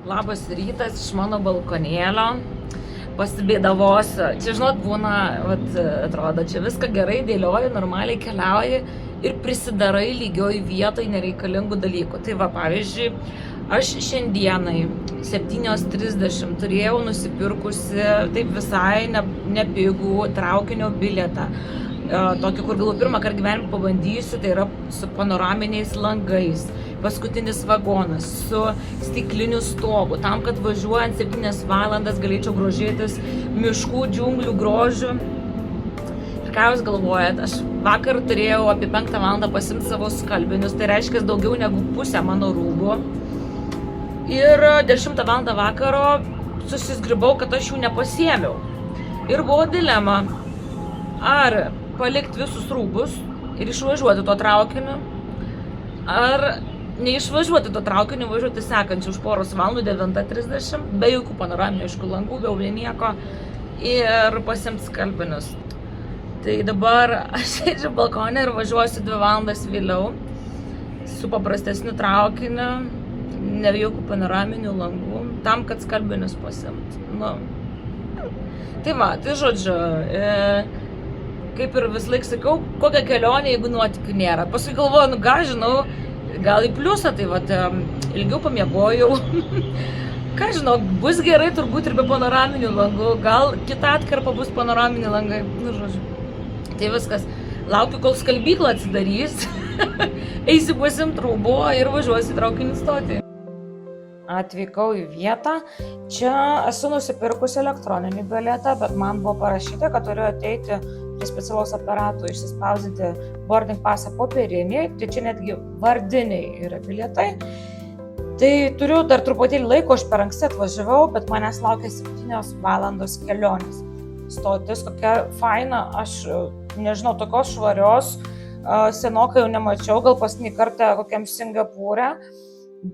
Labas rytas iš mano balkonėlio. Pasibėdavosiu. Čia, žinot, būna, atrodo, čia viską gerai dėlioji, normaliai keliauji ir prisidarai lygioj vietoj nereikalingų dalykų. Tai va, pavyzdžiui, aš šiandienai 7:30 turėjau nusipirkusi taip visai nepigų traukinio bilietą. Tokį, kur galvoju, pirmą kartą gyvenime pabandysiu, tai yra su panoraminiais langais. Paskutinis vagonas su stikliniu stogu, tam, kad važiuojant 7 valandas galėčiau grožėtis miškų, džiunglių grožiu. Ir ką jūs galvojat, aš vakar turėjau apie 5 valandą pasimti savo skalbinius, tai reiškia daugiau negu pusę mano rūbų. Ir 10 valandą vakaro susizgribau, kad aš jų nepasiėmiau. Ir buvo dilema, ar palikti visus rūbus ir išvažiuoti tuo traukiniu, ar neišvažiuoti to traukiniu, važiuoti sekančių už poros valandų 9:30, be jokių panoraminių, aišku, langų, be nieko, ir pasiimti skalbinius. Tai dabar aš sėdžiu balkone ir važiuosiu 2 valandas vėliau su paprastesniu traukiniu, ne jokių panoraminių langų, tam, kad skalbinius pasiimti. Nu. Tai va, tai žodžiu, kaip ir vis laik sakiau, kokią kelionę, jeigu nuotykių nėra. Paskui galvoju, žinau, gal į pliusą, tai ilgiau pamiegojau. Ką žinau, bus gerai turbūt ir be panoraminių langų, gal kita atkarpa bus panoraminiai langai, žodžiu. Tai viskas, laukiu, kol skalbyklą atsidarys, eisiu pasiimt rūbų ir važiuosiu į traukinį stotį. Atvykau į vietą, čia esu nusipirkusi elektroninį bilietą, bet man buvo parašyta, kad turiu ateiti prie specialaus aparato išsispausdinti boarding pasą popierinį, tai čia netgi vardiniai yra bilietai. Tai turiu dar truputėlį laiko, aš per anksti atvažiavau, bet manęs laukia 7 valandos kelionės. Stotis kokia faina, aš nežinau, tokios švarios, senokai jau nemačiau, gal paskutinį kartą kokiam Singapūre,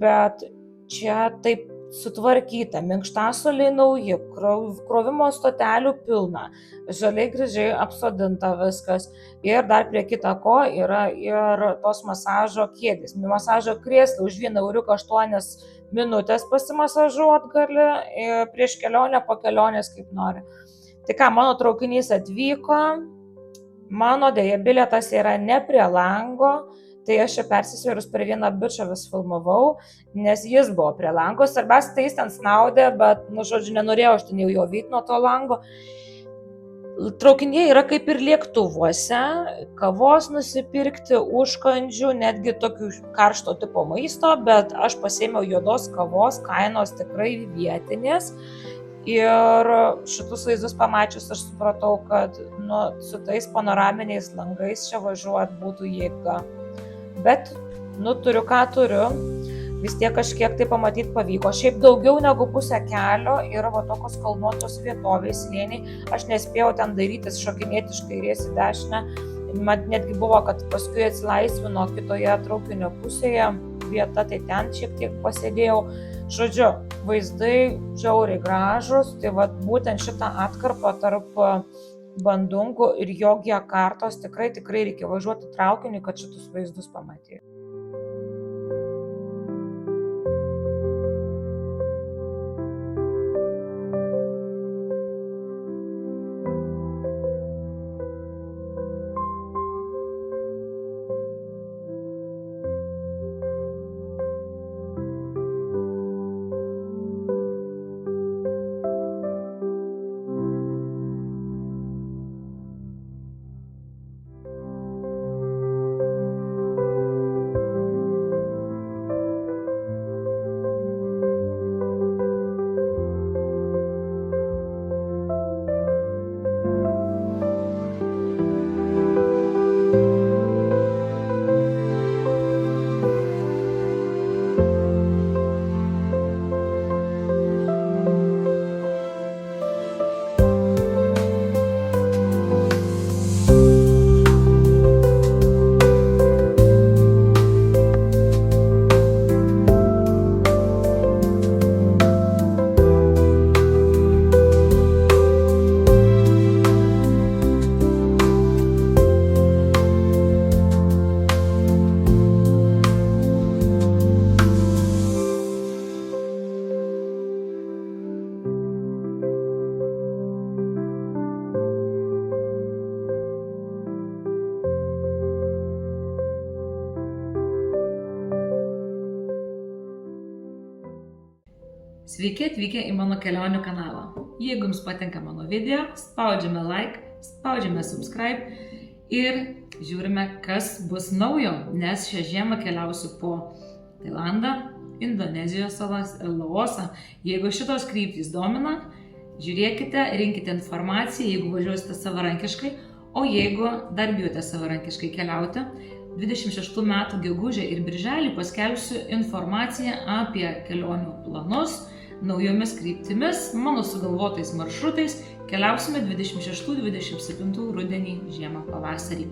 bet čia taip sutvarkyta, minkštasuoliai nauji, krovimo stotelių pilna, žaliai gražiai apsodinta viskas. Ir dar prie kita ko yra ir tos masažo kėdės. Masažo krėslą už 1 € 8 minutės pasimasažuot gali, prieš kelionę, po kelionės kaip nori. Tai ką, mano traukinys atvyko, mano dėja bilietas yra ne prie lango, tai aš čia persisvėrus per vieną bičą vis filmavau, nes jis buvo prie lango. Svarbiausia, tai jis ten snaudė, bet, žodžiu, nenorėjau aš ten jo vyt nuo to lango. Traukiniai yra kaip ir lėktuvuose, kavos nusipirkti, užkandžių, netgi tokių karšto tipo maisto, bet aš pasiėmiau juodos kavos, kainos tikrai vietinės. Ir šitus vaizdus pamačius aš supratau, kad su tais panoraminiais langais čia važiuot būtų jėga. Bet, turiu ką turiu, vis tiek kažkiek tai pamatyti pavyko. Šiaip daugiau negu pusę kelio yra tokios kalnuotos vietovės slėniai. Aš nespėjau ten darytis, šokinėti iš kairės į dešinę. Man netgi buvo, kad paskui atsilaisvino kitoje traukinio pusėje vieta, tai ten šiek tiek pasėdėjau. Žodžiu, vaizdai žiauriai gražus, tai būtent šitą atkarpą tarp Bandungų ir Jogjakartos tikrai reikia važiuoti traukiniu, kad šitus vaizdus pamatyti. Sveiki atvykę į mano kelionių kanalą. Jeigu jums patinka mano video, spaudžiame like, spaudžiame subscribe ir žiūrime, kas bus naujo, nes šią žiemą keliausiu po Tailandą, Indonezijos salas ir Laosą. Jeigu šitos kryptys domina, žiūrėkite, rinkite informaciją, jeigu važiuosite savarankiškai, o jeigu dar bijote savarankiškai keliauti, 26 metų gegužę ir birželį paskelbsiu informaciją apie kelionių planus, naujomis kryptimis, mano sugalvotais maršrutais, keliausime 26-27 rudenį, žiemą, pavasarį.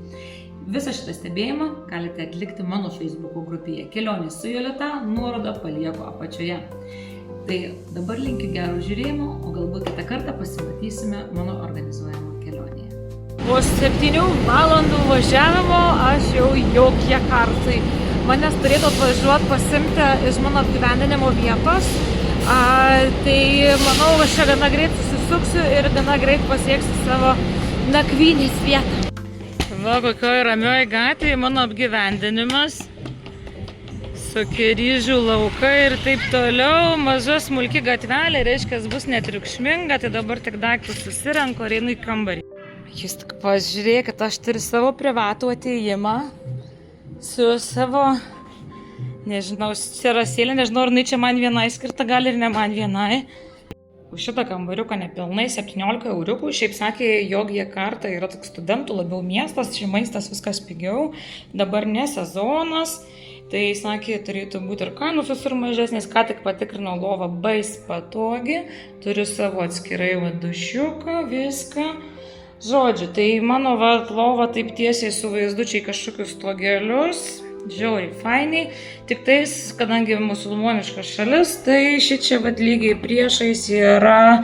Visą šitą stebėjimą galite atlikti mano Facebook'o grupėje Kelionės su Jolita, nuorodą palieku apačioje. Tai dabar linkiu gero žiūrėjimo, o galbūt kitą kartą pasimatysime mano organizuojamo kelionėje. Po 7 valandų važiavimo aš jau Jogjakartai. Manęs turėtų atvažiuoti pasimti iš mano apgyvendinimo vietos. Tai manau, aš čia gana greit susisuksiu ir gana greit pasieksiu savo nakvynės vietą. Va, kokioj ramioj gatvėje mano apgyvendinimas. Tokie ryžių laukai ir taip toliau, maža smulki gatvelė, reiškia, bus netriukšminga, tai dabar tik daiktus susirenku ir einu į kambarį. Jūs tik pažiūrėkit, aš turiu savo privatų atėjimą su savo, nežinau, terasėlė, nežinau, ar čia man vienai skirta, gal ir ne man vienai. Už šitą kambariuką nepilnai 17 euriukų, šiaip sakė, Jogjakarta yra toks studentų labiau miestas, čia maistas viskas pigiau, dabar ne sezonas. Tai, sakė, turėtų būti ir kainos visur mažesnės, ką tik patikrinau, lova bais patogi, turiu savo atskirai dušiuką, viską. Žodžiu, tai mano lova taip tiesiai su vaizdučiai kažkokius stogelius, žiauriai fainiai, tik tais, kadangi musulmoniška šalis, tai šičia lygiai priešais yra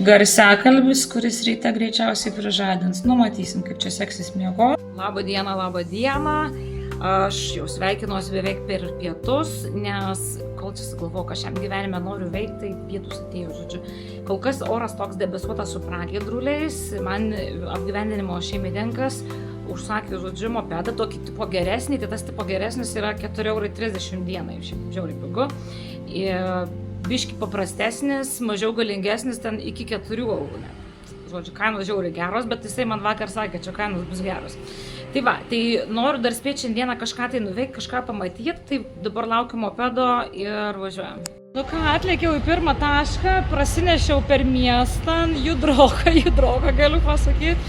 garsiakalbis, kuris ryte greičiausiai prižadins. Nu, matysim, kaip čia seksis miego. Labą dieną, labą dieną. Aš jau sveikinuosi beveik per pietus, nes kol čia sugalvoju, ką šiam gyvenime noriu veikti, tai pietus atėjo, žodžiu. Kol kas oras toks debesuotas su pragiedruliais, man apgyvendinimo šeimininkas užsakė, žodžiu, mopedą, tokį tipo geresnį, tai tas tipo geresnis yra 4,30 € dienai, šiaip žiauriai pigu. Biški paprastesnis, mažiau galingesnis, ten iki 4 €. Žodžiu, kainos žiauriai geros, bet jisai man vakar sakė, čia kainos bus geros. Tai va, tai noriu dar spėti šiandieną kažką tai nuveikti, kažką pamatyti, tai dabar laukiu mopedo ir važiuojam. Nu ką, atlėkiau į pirmą tašką, prasinešiau per miestą, judroką galiu pasakyti.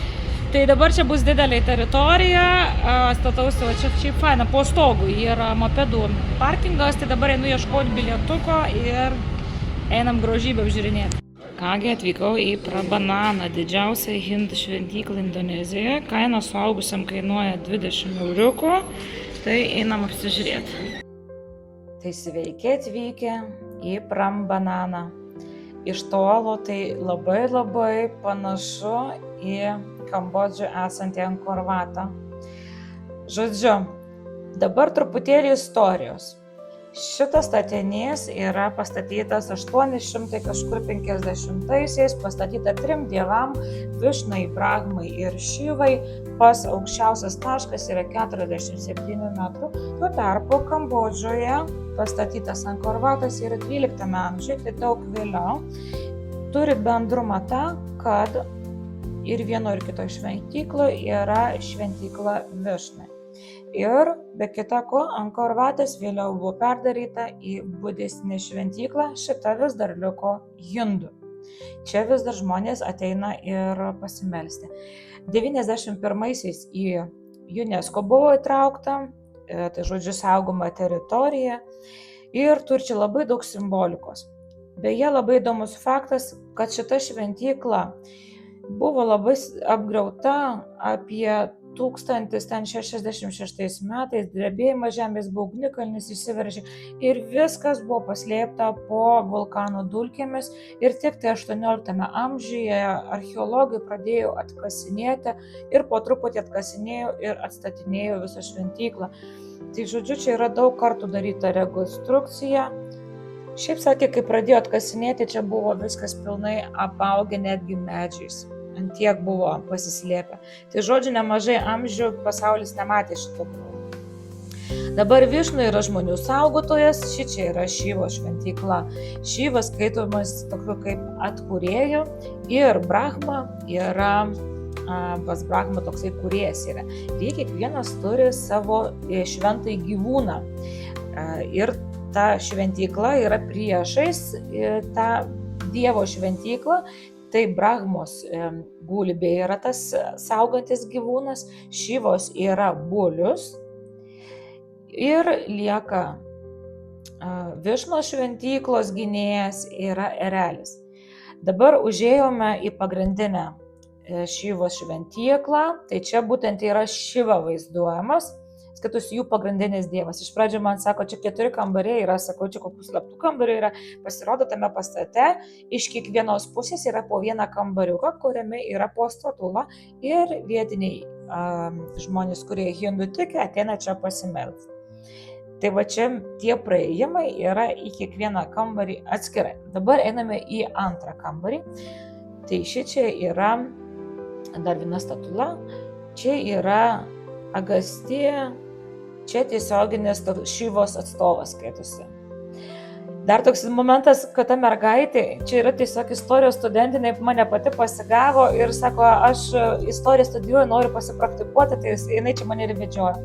Tai dabar čia bus didelė teritorija, statausi, va čia šiaip faina, po stogu yra mopedų parkingas, tai dabar einu ieškoti bilietuko ir einam grožybę apžiūrinėti. Kągi, atvykau į Prabananą, didžiausią hindų šventyklą Indonezijoje. Kaina suaugusiam kainuoja 20 €, tai einam apsižiūrėti. Tai sveiki atvykę į Prabananą. Iš tolo tai labai panašu į Kambodžą esantį Angkor Vatą. Žodžiu, dabar truputėlį istorijos. Šitas statinys yra pastatytas 850-aisiais, pastatyta 3 dievam – Višnai, Brahmai ir Šivai. Pas aukščiausias taškas yra 47 metrų. Tuo tarpu Kambodžoje pastatytas Angkor Vatas yra 12 amžiuje, tai daug vėliau. Turi bendrumą tą, kad ir vieno ir kito šventykloje yra šventykla Višnai. Ir be kita ko, Angkor Vatas vėliau buvo perdaryta į budistinę šventyklą, šita vis dar liko hindų. Čia vis dar žmonės ateina ir pasimelsti. 91-aisiais į UNESCO buvo įtraukta, tai žodžiu saugoma teritorija ir turi čia labai daug simbolikos. Beje, labai įdomus faktas, kad šita šventykla buvo labai apgriauta apie 1066 metais, drebėjimas žemės buvo, ugnikalnis išsiveržė ir viskas buvo paslėpta po vulkano dulkėmis ir tik tai 18 amžiuje archeologai pradėjo atkasinėti ir po truputį atkasinėjo ir atstatinėjo visą šventyklą. Tai žodžiu, čia yra daug kartų daryta rekonstrukcija. Šiaip sakė, kai pradėjo atkasinėti, čia buvo viskas pilnai apaugę netgi medžiais. Antiek buvo pasislėpę. Tai žodžiu, nemažai amžių pasaulis nematė šito. Dabar Višnu yra žmonių saugotojas, šičia yra Šyvo šventykla. Šyvas skaitomas tokiu kaip atkūrėju ir Brahma yra, pas Brahma toksai kūrėjas yra. Ir kiekvienas turi savo šventąjį gyvūną. Ir ta šventykla yra priešais tą Dievo šventyklą. Tai Brahmos gulbė yra tas saugantis gyvūnas, Šyvos yra bulius ir lieka Višno šventyklos gynėjas yra erelis. Dabar užėjome į pagrindinę Šyvos šventyklą, tai čia būtent yra Šiva vaizduojamas, skaitosi jų pagrindinis dievas. Iš pradžio man sako, čia 4 kambariai yra, sakau, čia kokių slaptų kambarių yra, pasirodo tame pastate, iš kiekvienos pusės yra po vieną kambariuką, kuriame yra po statulą ir vietiniai žmonės, kurie hindų tiki, ateina čia pasimelsti. Tai va čia tie praėjimai yra į kiekvieną kambarį atskirai. Dabar einame į antrą kambarį. Tai šičia yra dar viena statula, čia yra Agastija, čia tiesioginis Šyvos atstovas skaitosi. Dar toks momentas, kad ta mergaitė, čia yra tiesiog istorijos studentinė, mane pati pasigavo ir sako, aš istoriją studijuoju, noriu pasipraktikuoti, tai jinai čia mane ir vedžioja.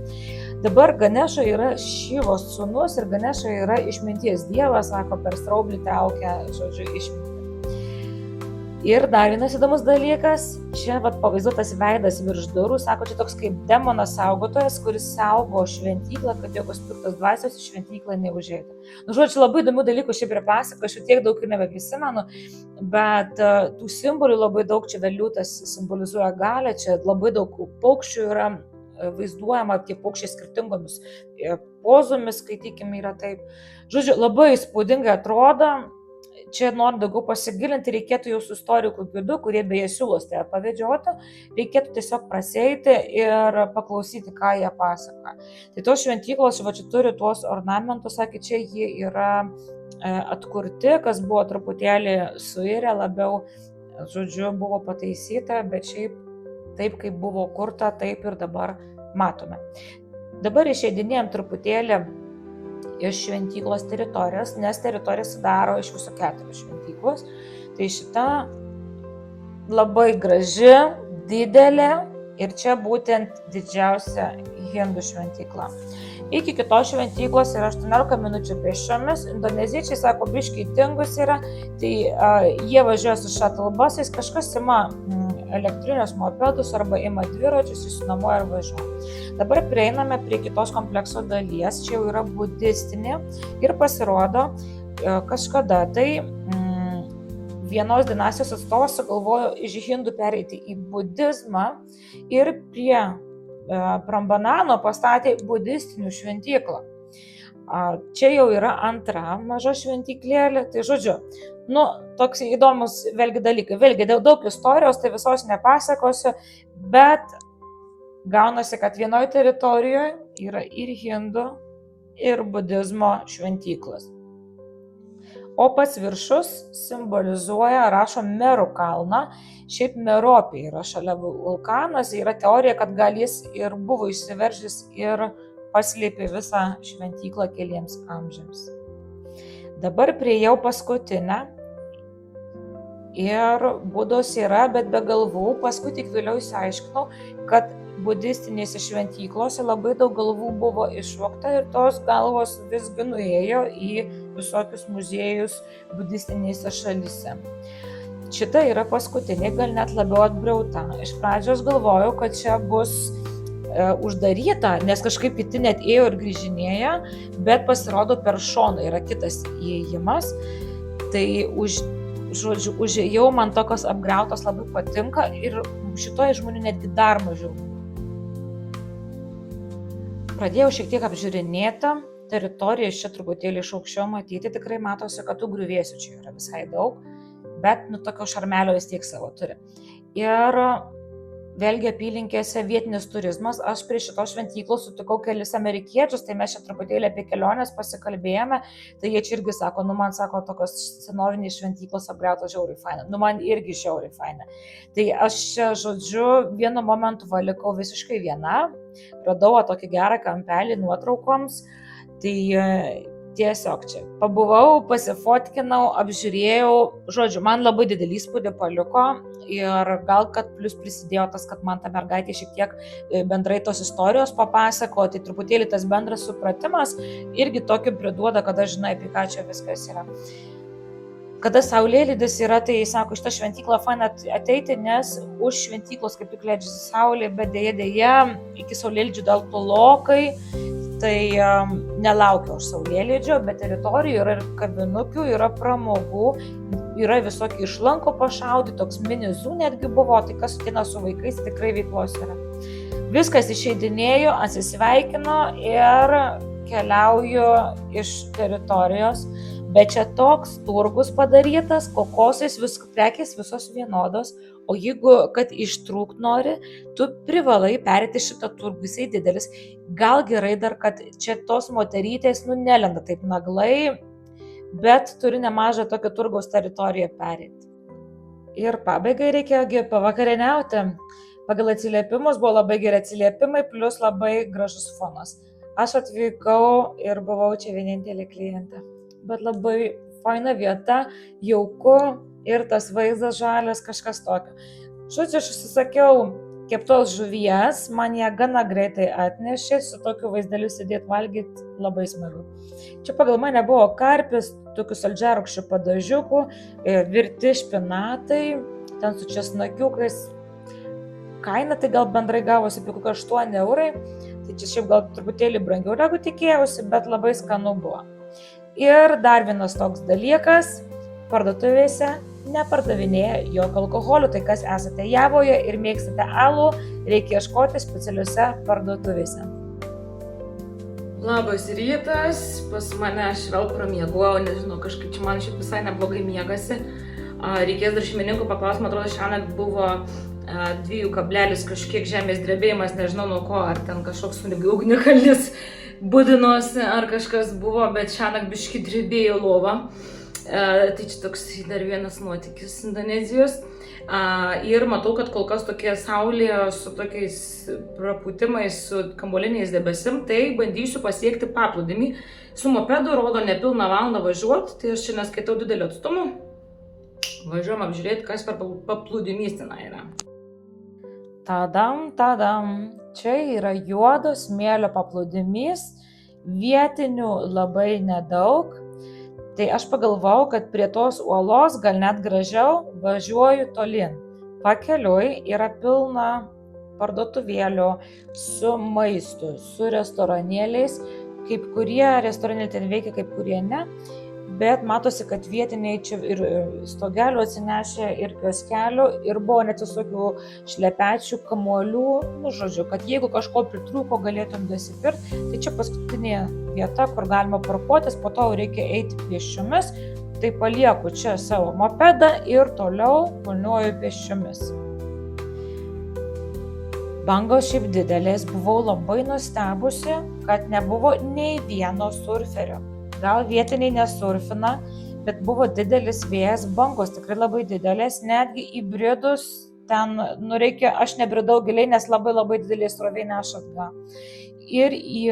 Dabar Ganeša yra Šyvos sūnus ir Ganeša yra išminties dievas, sako, per straublį traukia, žodžiu, išmintį. Ir dar vienas įdomus dalykas, čia pavaizduotas veidas virš durų, sako, čia toks kaip demonas saugotojas, kuris saugo šventyklą, kad jokios piktos dvasios į šventyklą neužeitų. Žodžiu, labai įdomių dalykų šiaip ir pasakoju, tiek daug ir nebeprisimenu, bet tų simbolių labai daug, čia liūtas simbolizuoja galią, čia labai daug paukščių yra vaizduojama, tie paukščiai skirtingomis pozomis, skaitykime, yra taip. Žodžiu, labai įspūdingai atrodo. Čia noriu daugiau pasigilinti, reikėtų jau su istorikų gidu, kurie beje siūlos tai pavedžioti, reikėtų tiesiog prasieiti ir paklausyti, ką jie pasaka. Tai tos šventyklos čia turi tuos ornamentus, sakė, čia jie yra atkurti, kas buvo truputėlį suirę, labiau, žodžiu, buvo pataisyta, bet šiaip taip, kaip buvo kurta, taip ir dabar matome. Dabar išeidinėjom truputėlį iš šventyklos teritorijos, nes teritorija sudaro iš viso 4 šventyklos. Tai šita labai graži, didelė ir čia būtent didžiausia hindų šventykla. Iki kitos šventyklos yra 18 minučių pėsčiomis. Indoneziečiai sako, biškiai tingus yra, tai jie važiuoja su shuttle busais, kažkas ima elektrinius mopedus arba ima dviračius, išsinuomoja ir važiuoja. Dabar prieiname prie kitos komplekso dalies, čia jau yra budistinė ir pasirodo, kažkada tai vienos dinastijos atstovas sugalvojo iš hindų pereiti į budizmą ir prie Prambanano pastatė budistinių šventyklą. Čia jau yra antra maža šventyklėlė, tai žodžiu, toks įdomus vėlgi dalykai. Vėlgi daug istorijos, tai visos nepasakosiu, bet gaunasi, kad vienoje teritorijoje yra ir hindų, ir budizmo šventyklos. O pats viršus simbolizuoja, rašo Merų kalną. Šiaip Meropė yra šalia vulkanas, yra teorija, kad gal jis ir buvo išsiveržęs ir paslėpė visą šventyklą keliems amžiams. Dabar priėjau paskutinę ir budos yra, bet be galvų. Paskui tik vėliau išsiaiškinau, kad budistinėse šventyklose labai daug galvų buvo išvogta ir tos galvos visgi nuėjo į visokius muziejus budistinėse šalyse. Šita yra paskutinė, gal net labiau atbriauta. Iš pradžios galvojau, kad čia bus uždaryta, nes kažkaip kiti net ėjo ir grįžinėja, bet pasirodo per šoną yra kitas įėjimas. Tai užėjau, man tokios apgriautos labai patinka ir šitoje žmonių netgi dar mažiau. Pradėjau šiek tiek apžiūrinėti teritoriją, čia truputėlį iš aukščiau matyti, tikrai matosi, kad tų griuvėsių čia yra visai daug, bet tokio šarmelio vis tiek savo turi. Ir vėlgi apylinkėse vietinis turizmas. Aš prie šitos šventyklos sutikau kelis amerikiečius, tai mes čia truputėlį apie keliones pasikalbėjome, tai jie čia irgi sako, man sako, tokios senovinės šventyklos apgriautos žiauriai faina, man irgi žiauriai faina. Tai aš čia, žodžiu, vienu momentu valikau visiškai viena, radau tokį gerą kampelį nuotraukoms, tai tiesiog čia pabuvau, pasifotkinau, apžiūrėjau, žodžiu, man labai didelį įspūdį paliko ir gal kad plus prisidėjo tas, kad man ta mergaitė šiek tiek bendrai tos istorijos papasako, tai truputėlį tas bendras supratimas irgi tokį priduoda, kada žinai, apie ką čia viskas yra. Kada saulėlydis yra, tai sako, šitą šventyklą faina ateiti, nes už šventyklos kaip tik leidžiasi saulė, bet dėja, iki saulėlydžių dėl tolokai, tai nelaukia už saulėlydžio, bet teritorijoje yra ir kavinukių, yra pramogų, yra visokie išlanko pašaudyti, toks mini-zoo netgi buvo, tai kas ateina su vaikais, tikrai veiklos yra. Viskas išeidinėjo, atsisveikino ir keliauju iš teritorijos, bet čia toks turgus padarytas, kokosais, prekės visos vienodos, o jeigu, kad ištrūkt nori, tu privalai perėti šitą turgų, jisai didelis. Gal gerai dar, kad čia tos moterytės, nelenda taip naglai, bet turi nemažą tokio turgaus teritoriją perėti. Ir pabaigai reikėjo pavakarieniauti. Pagal atsiliepimus buvo labai geri atsiliepimai, plus labai gražus fonas. Aš atvykau ir buvau čia vienintelė klientė. Bet labai faina vieta, jauku ir tas vaizdas žalias, kažkas tokio. Žodžiu, aš užsisakiau keptos žuvies, man ją gana greitai atnešė, su tokiu vaizdeliu sėdėti valgyti labai smagu. Čia pagal mane buvo karpis, tokių saldžiarūgščių padažiukų, virti špinatai, ten su česnakiukais. Kaina tai gal bendrai gavosi apie kokią 8 €, tai čia šiaip gal truputėlį brangiau negu tikėjausi, bet labai skanu buvo. Ir dar vienas toks dalykas, parduotuvėse nepardavinėja jokio alkoholio, tai kas esate Javoje ir mėgstate alų, reikia ieškoti specialiuose parduotuvėse. Labas rytas, pas mane aš vėl pramiegojau, nežinau, kažkaip čia man šiaip visai neblogai miegasi. Reikės dar šeimininkų paklausti, man atrodo, šiandien buvo 2 kablelis kažkiek žemės drebėjimas, nežinau nuo ko, ar ten kažkoks ugnikalnis budinosi, ar kažkas buvo, bet šiandien biški drebėjo lova. Tai čia toks dar vienas nuotykis Indonezijos. Ir matau, kad kol kas tokie saulė su tokiais prapūtimais, su kamuoliniais debesim, tai bandysiu pasiekti paplūdimį. Su mopedu rodo nepilną valandą važiuoti, tai aš čia neskaitau didelio atstumo. Važiuojam apžiūrėti, kas per paplūdimys ten yra. Tadam. Čia yra juodo smėlio paplūdimys, vietinių labai nedaug. Tai aš pagalvojau, kad prie tos uolos gal net gražiau važiuoju tolyn. Pakeliui yra pilna parduotuvėlių su maistu, su restoranėliais. Kaip kurie restoranėliai ten veikia, kaip kurie ne. Bet matosi, kad vietiniai čia ir stogelių atsinešė, ir kioskelių, ir buvo net visokių šlepečių, kamuolių, žodžiu, kad jeigu kažko pritrūko, galėtum dasipirkti. Tai čia paskutinė vieta, kur galima parkuotis, po to reikia eiti pėsčiomis, tai palieku čia savo mopedą ir toliau kulniuoju pėsčiomis. Bangos šiaip didelės, buvau labai nustebusi, kad nebuvo nei vieno surferio. Gal vietiniai nesurfina, bet buvo didelis vėjas, bangos tikrai labai didelės, netgi įbridus ten, aš nebridau giliai, nes labai didelė srovė neša atgal. Ir į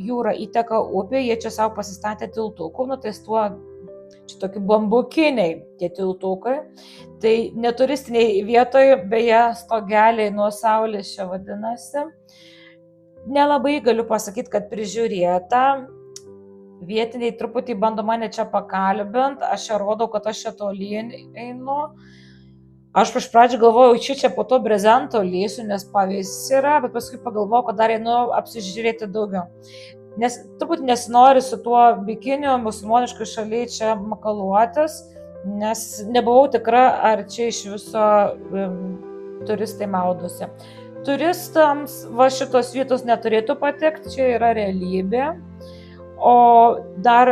jūrą įteka upė, jie čia savo pasistatė tiltukų, tai tuo, čia tokie bambukiniai tie tiltukai, tai neturistiniai vietoje, beje, stogeliai nuo saulės čia vadinasi. Nelabai galiu pasakyti, kad prižiūrėta. Vietiniai truputį bando mane čia pakalbint, aš čia rodau, kad aš čia tolyn einu. Aš prieš pradžią galvojau, čia po to brezento lysiu, nes pavėsis yra, bet paskui pagalvojau, kad dar einu apsižiūrėti daugiau. Nes truputį nesinori su tuo bikiniu musulmoniškai šalyje čia makaluotis, nes nebuvau tikra, ar čia iš viso turistai maudosi. Turistams šitos vietos neturėtų patekti, čia yra realybė. O dar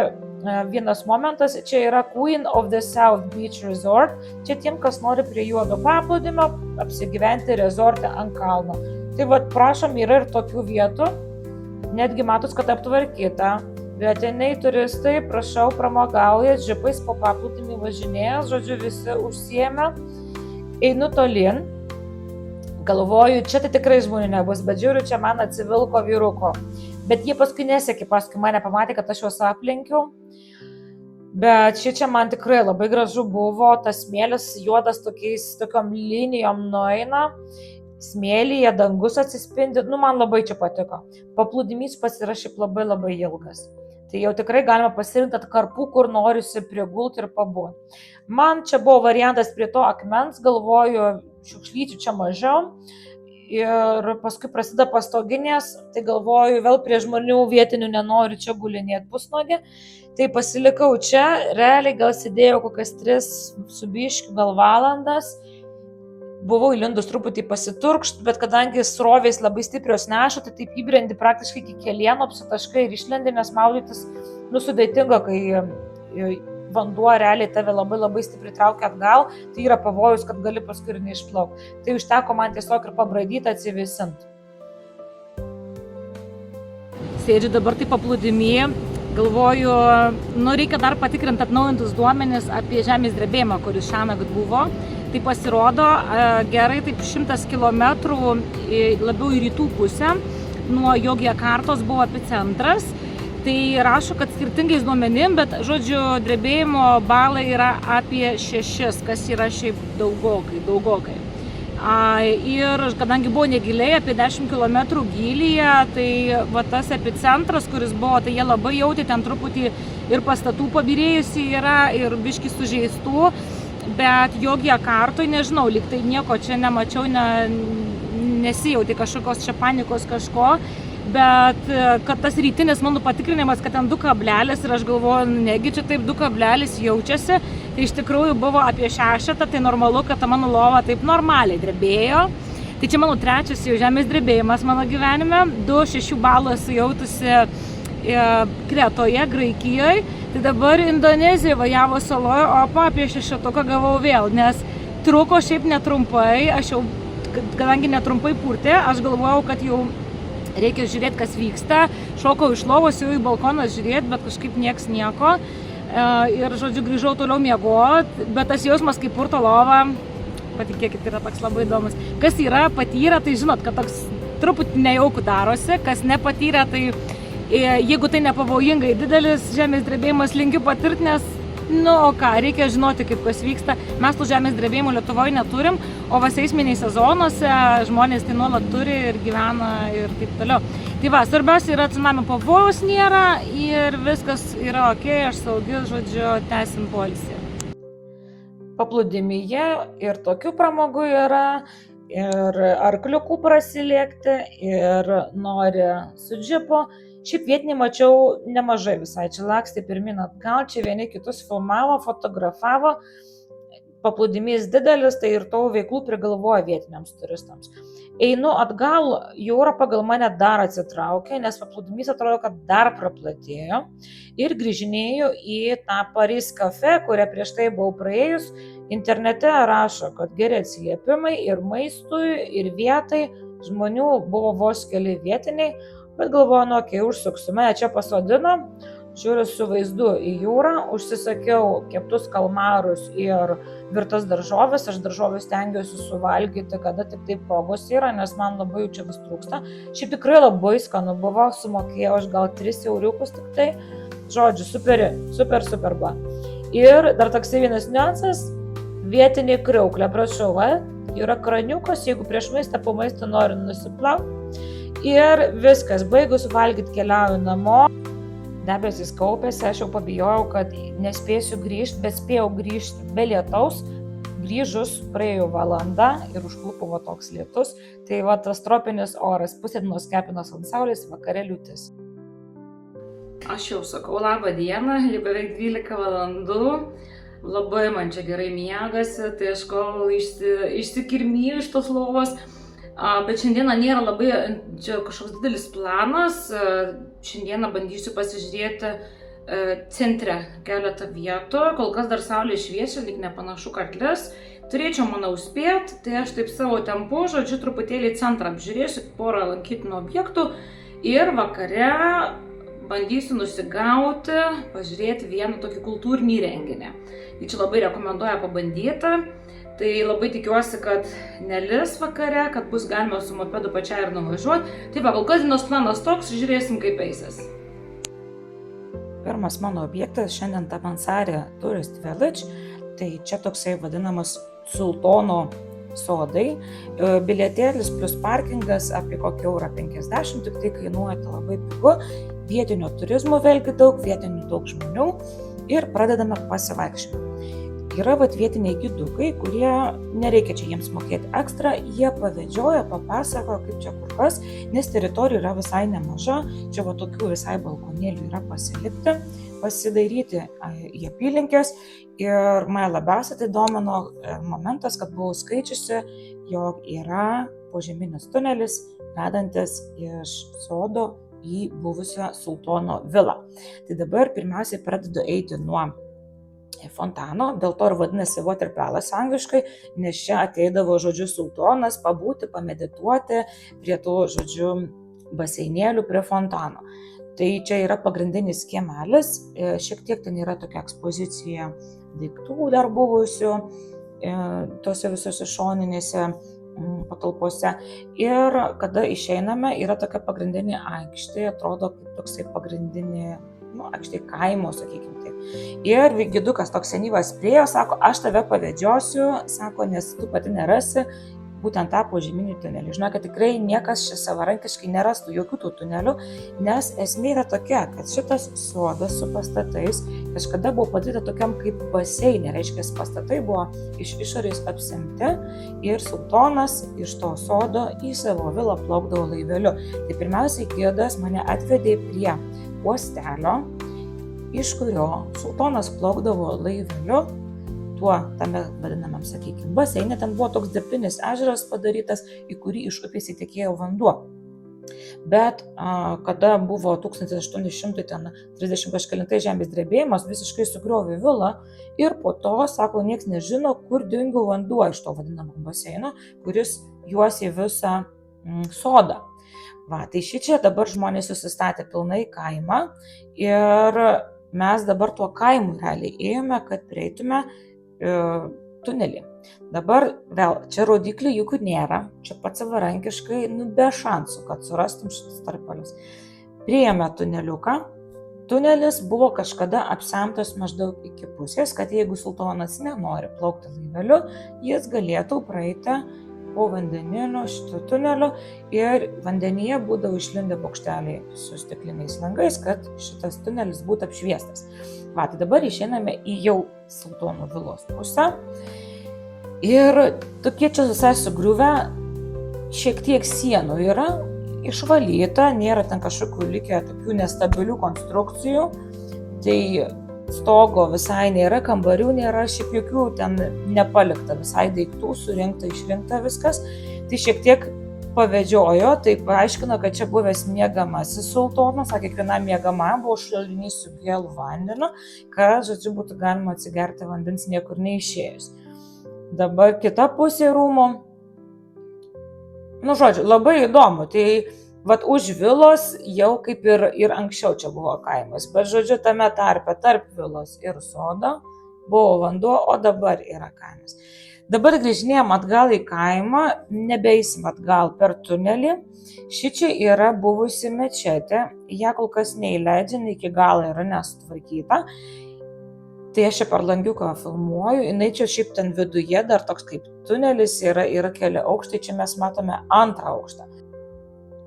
vienas momentas, čia yra Queen of the South Beach Resort, čia tiem, kas nori prie juodo paplūdimio apsigyventi rezorte ant kalno. Tai vat, prašom, yra ir tokių vietų, netgi matos, kad aptvarkyta. Vietiniai turistai, prašau, pramogauja, džipais po paplūdimį važinėja, žodžiu, visi užsiėmė. Einu tolyn, galvoju, čia tai tikrai žmonių nebus, bet žiūriu, čia man atsivilko vyruko. Bet jie paskui nesekė, paskui mane pamatė, kad aš juos aplenkiau. Bet čia man tikrai labai gražu buvo, tas smėlis juodas tokiom linijom nueina, smėlyje dangus atsispindi, man labai čia patiko. Paplūdimys yra šiaip labai labai ilgas. Tai jau tikrai galima pasirinkti atkarpų, kur norisi prigulti ir pabūti. Man čia buvo variantas prie to akmens, galvoju, šiukšlyčių čia mažiau. Ir paskui prasideda pastoginės, tai galvoju, vėl prie žmonių vietinių nenoriu čia gulinėti pusnuogį. Tai pasilikau čia, realiai gal sėdėjau kokias 3 su biškiu gal valandas. Buvau įlindus truputį pasiturkšt, bet kadangi srovės labai stiprios neša, tai taip įbrendi praktiškai iki kelieno, apsitaškai ir išlendi, nes maudytis sudėtinga, kai vanduo realiai tave labai labai stipriai traukia atgal, tai yra pavojus, kad gali paskui ir neišplaukti. Tai užteko man tiesiog ir pabradyti atsivėsinti. Sėdžiu dabar taip paplūdimyje, galvoju, reikia dar patikrinti atnaujintus duomenis apie žemės drebėjimą, kuris šiąnakt buvo. Tai pasirodo gerai taip 100 km labiau į rytų pusę nuo Jogjakartos buvo epicentras. Tai rašo, kad skirtingais duomenim, bet žodžiu drebėjimo balai yra apie 6, kas yra šiaip daugokai. Ir kadangi buvo negiliai, apie 10 km gylyje, tai va tas epicentras, kuris buvo, tai jie labai jautė, ten truputį ir pastatų pabirėjusi yra, ir biški sužeistų. Bet Jogjakartoj, nežinau, lyg tai nieko čia nemačiau, nesijauti kažkokios čia panikos kažko, bet kad tas rytinis mano patikrinimas, kad ten 2 kablelis ir aš galvoju, negi čia taip 2 kablelis jaučiasi, tai iš tikrųjų buvo apie 6, tai normalu, kad ta mano lova taip normaliai drebėjo. Tai čia mano 3 jau žemės drebėjimas mano gyvenime, 2-6 balų esu jautusi Kretoje, Graikijoje, tai dabar Indonezijoje Vajavo saloje, apie 6 gavau vėl, nes truko šiaip netrumpai, aš jau, kadangi netrumpai purtė, aš galvojau, kad jau reikia žiūrėti, kas vyksta, šokau iš lovos, jau į balkoną žiūrėti, bet kažkaip nieko, ir, žodžiu, grįžau toliau miegoti, bet tas jausmas, kaip purto lova, patikėkit, yra toks labai įdomus. Kas yra patyrę, tai žinot, kad toks truputį nejaukų darosi, kas nepatyrė, tai jeigu tai nepavojingai didelis žemės drebėjimas linkiu patirti, nes, reikia žinoti, kaip kas vyksta. Mes tų žemės drebėjimų Lietuvoje neturim, o seisminiais sezonuose žmonės tai nuolat turi ir gyvena ir taip toliau. Tai svarbiausia yra tsunamio pavojaus nėra ir viskas yra ok, aš saugi, žodžiu, tęsim poilsį. Paplūdimyje ir tokių pramogų yra, ir arkliukų prasilėkti, ir nori su džipu. Šiaip vietiniai mačiau nemažai visai, čia lakstė pirmin atgal, čia vieni kitus filmavo, fotografavo, paplūdimys didelis, tai ir tų veiklų prigalvoja vietiniams turistams. Einu atgal, jūra pagal mane dar atsitraukė, nes paplūdimys atrodo, kad dar praplatėjo ir grįžinėjau į tą Paris Cafe, kurią prieš tai buvau praėjus. Internete rašo, kad geri atsiliepimai ir maistui, ir vietai, žmonių buvo vos keli vietiniai, bet galvoju, užsuksiu, mane čia pasodino, žiūriu su vaizdu į jūrą, užsisakiau keptus kalmarus ir virtas daržovės, aš daržovės stengiuosi suvalgyti, kada tik taip progos yra, nes man labai čia vis trūksta. Šiaip tikrai labai skanu buvo, sumokėjau aš gal 3 euriukus tik tai, žodžiu, super bla. Ir dar toksai vienas niuansas, vietiniai kriauklė, prašau, yra kraniukas, jeigu prieš maistą po maisto nori nusiplauti. Ir viskas, baigus valgyti keliauju namo, debesis kaupėsi, aš jau pabijojau, kad nespėsiu grįžti, bet spėjau grįžti be lietaus, grįžus praėjo valanda ir užklupo toks lietus, tai tas tropinis oras, pusė dienos kepinos ant saulės, vakare liūtis. Aš jau sakau labą dieną, beveik 12 valandų, labai man čia gerai miegasi, tai aš kol išsikirmiju iš tos lovos. Bet šiandieną nėra labai čia kažkoks didelis planas, šiandieną bandysiu pasižiūrėti centre keletą vietų, kol kas dar saulė šviečia, lyg nepanašu, kad lis. Turėčiau, manau, spėt, tai aš taip savo tempu, žodžiu, truputėlį centrą apžiūrėsiu, porą lankytinų objektų ir vakare bandysiu nusigauti, pažiūrėti vieną tokį kultūrinį renginį. Tai čia labai rekomenduoju pabandyti. Tai labai tikiuosi, kad nelis vakare, kad bus galima su mopedu pačiai ir nuvažiuoti. Tai kol kas dienos planas toks, žiūrėsim kaip eisis. Pirmas mano objektas šiandien Damansare Tourist Village, tai čia toksai vadinamas Sultono sodai. Bilietėlis plus parkingas apie kokį €50, tik tai kainuoja labai pigu. Vietinio turizmo vėlgi daug, vietinių daug žmonių ir pradedame pasivaikščiojimą. Yra vietiniai gidukai, kurie nereikia čia jiems mokėti ekstra, jie pavedžioja, papasakoja, kaip čia kur kas, nes teritorija yra visai nemaža, čia tokių visai balkonėlių yra pasilikti, pasidairyti į apylinkės ir mane labiausiai tai domino momentas, kad buvau skaičiusi, jog yra požeminis tunelis vedantis iš sodo į buvusią Sultono vilą. Tai dabar pirmiausiai pradedu eiti nuo fontano, dėl to ir vadinasi Water Palace angliškai, nes čia ateidavo, žodžiu, sultonas pabūti, pamedituoti prie tų, žodžiu, baseinėlių prie fontano. Tai čia yra pagrindinis kiemelis, šiek tiek ten yra tokia ekspozicija daiktų dar buvusių, tose visose šoninėse patalpose. Ir kada išeiname, yra tokia pagrindinė aikštė, atrodo kaip toksai pagrindinė, aikštė kaimo, sakykim taip. Ir gidukas toks senyvas priejo, sako, aš tave pavedžiosiu, sako, nes tu pati nerasi būtent tą požeminį tunelį. Žinau, kad tikrai niekas čia savarankiškai nerastų jokių tų tunelių, nes esmė yra tokia, kad šitas sodas su pastatais kažkada buvo padaryta tokiam kaip baseinė, reiškia, pastatai buvo iš išorės apsemti ir sultonas iš to sodo į savo vilą plaukdavo laiveliu. Tai pirmiausiai gidas mane atvedė prie uostelio, iš kurio sultonas plaukdavo laiveliu, tuo tame vadinamam, sakykime, baseinė. Ten buvo toks dirbtinis ežeras padarytas, į kurį iš upės įtekėjo vanduo. Bet kada buvo 1830 kažkelintai žemės drebėjimas, visiškai sugriovė vilą ir po to, sako, nieks nežino, kur dingo vanduo iš to vadinamo baseino, kuris juosė visą sodą. Tai šičia dabar žmonės susistatė pilnai kaimą ir mes dabar tuo kaimu realiai ėjome, kad prieitume tunelį. Dabar vėl, čia rodiklių juk nėra, čia pats savarankiškai, be šansų, kad surastum šitus tarpelius. Priėjome tuneliuką, tunelis buvo kažkada apsemtas maždaug iki pusės, kad jeigu sultonas nenori plaukti laiveliu, jis galėtų praeiti po vandeniniu šito tunelio ir vandenyje būdavo išlindę bokšteliai su stikliniais langais, kad šitas tunelis būtų apšviestas. Tai dabar išeiname į jau Sultono vilos pusę ir tokie čia visai sugriuvę, šiek tiek sienų yra išvalyta, nėra ten kažkokių likę tokių nestabilių konstrukcijų, tai stogo visai nėra, kambarių nėra, šiaip jokių ten nepalikta, visai daiktų surinkta, išrinkta viskas. Tai šiek tiek pavedžiojo, tai paaiškino, kad čia buvęs miegamasis sultonas, kiekvienam miegamam buvo šulinys su gėlu vandeniu, kad, žodžiu, būtų galima atsigerti vandens niekur neišėjus. Dabar kita pusė rūmų. Žodžiu, labai įdomu, tai už vilos jau kaip ir anksčiau čia buvo kaimas, bet žodžiu tame tarpe tarp vilos ir sodo buvo vanduo, o dabar yra kaimas. Dabar grįžinėjom atgal į kaimą, nebeeisim atgal per tunelį. Šičia yra buvusi mečetė, ją kol kas neįleidžia, iki galo yra nesutvarkyta. Tai aš čia per langiuką filmuoju, jinai čia šiaip ten viduje dar toks kaip tunelis yra keli aukštai, čia mes matome antrą aukštą.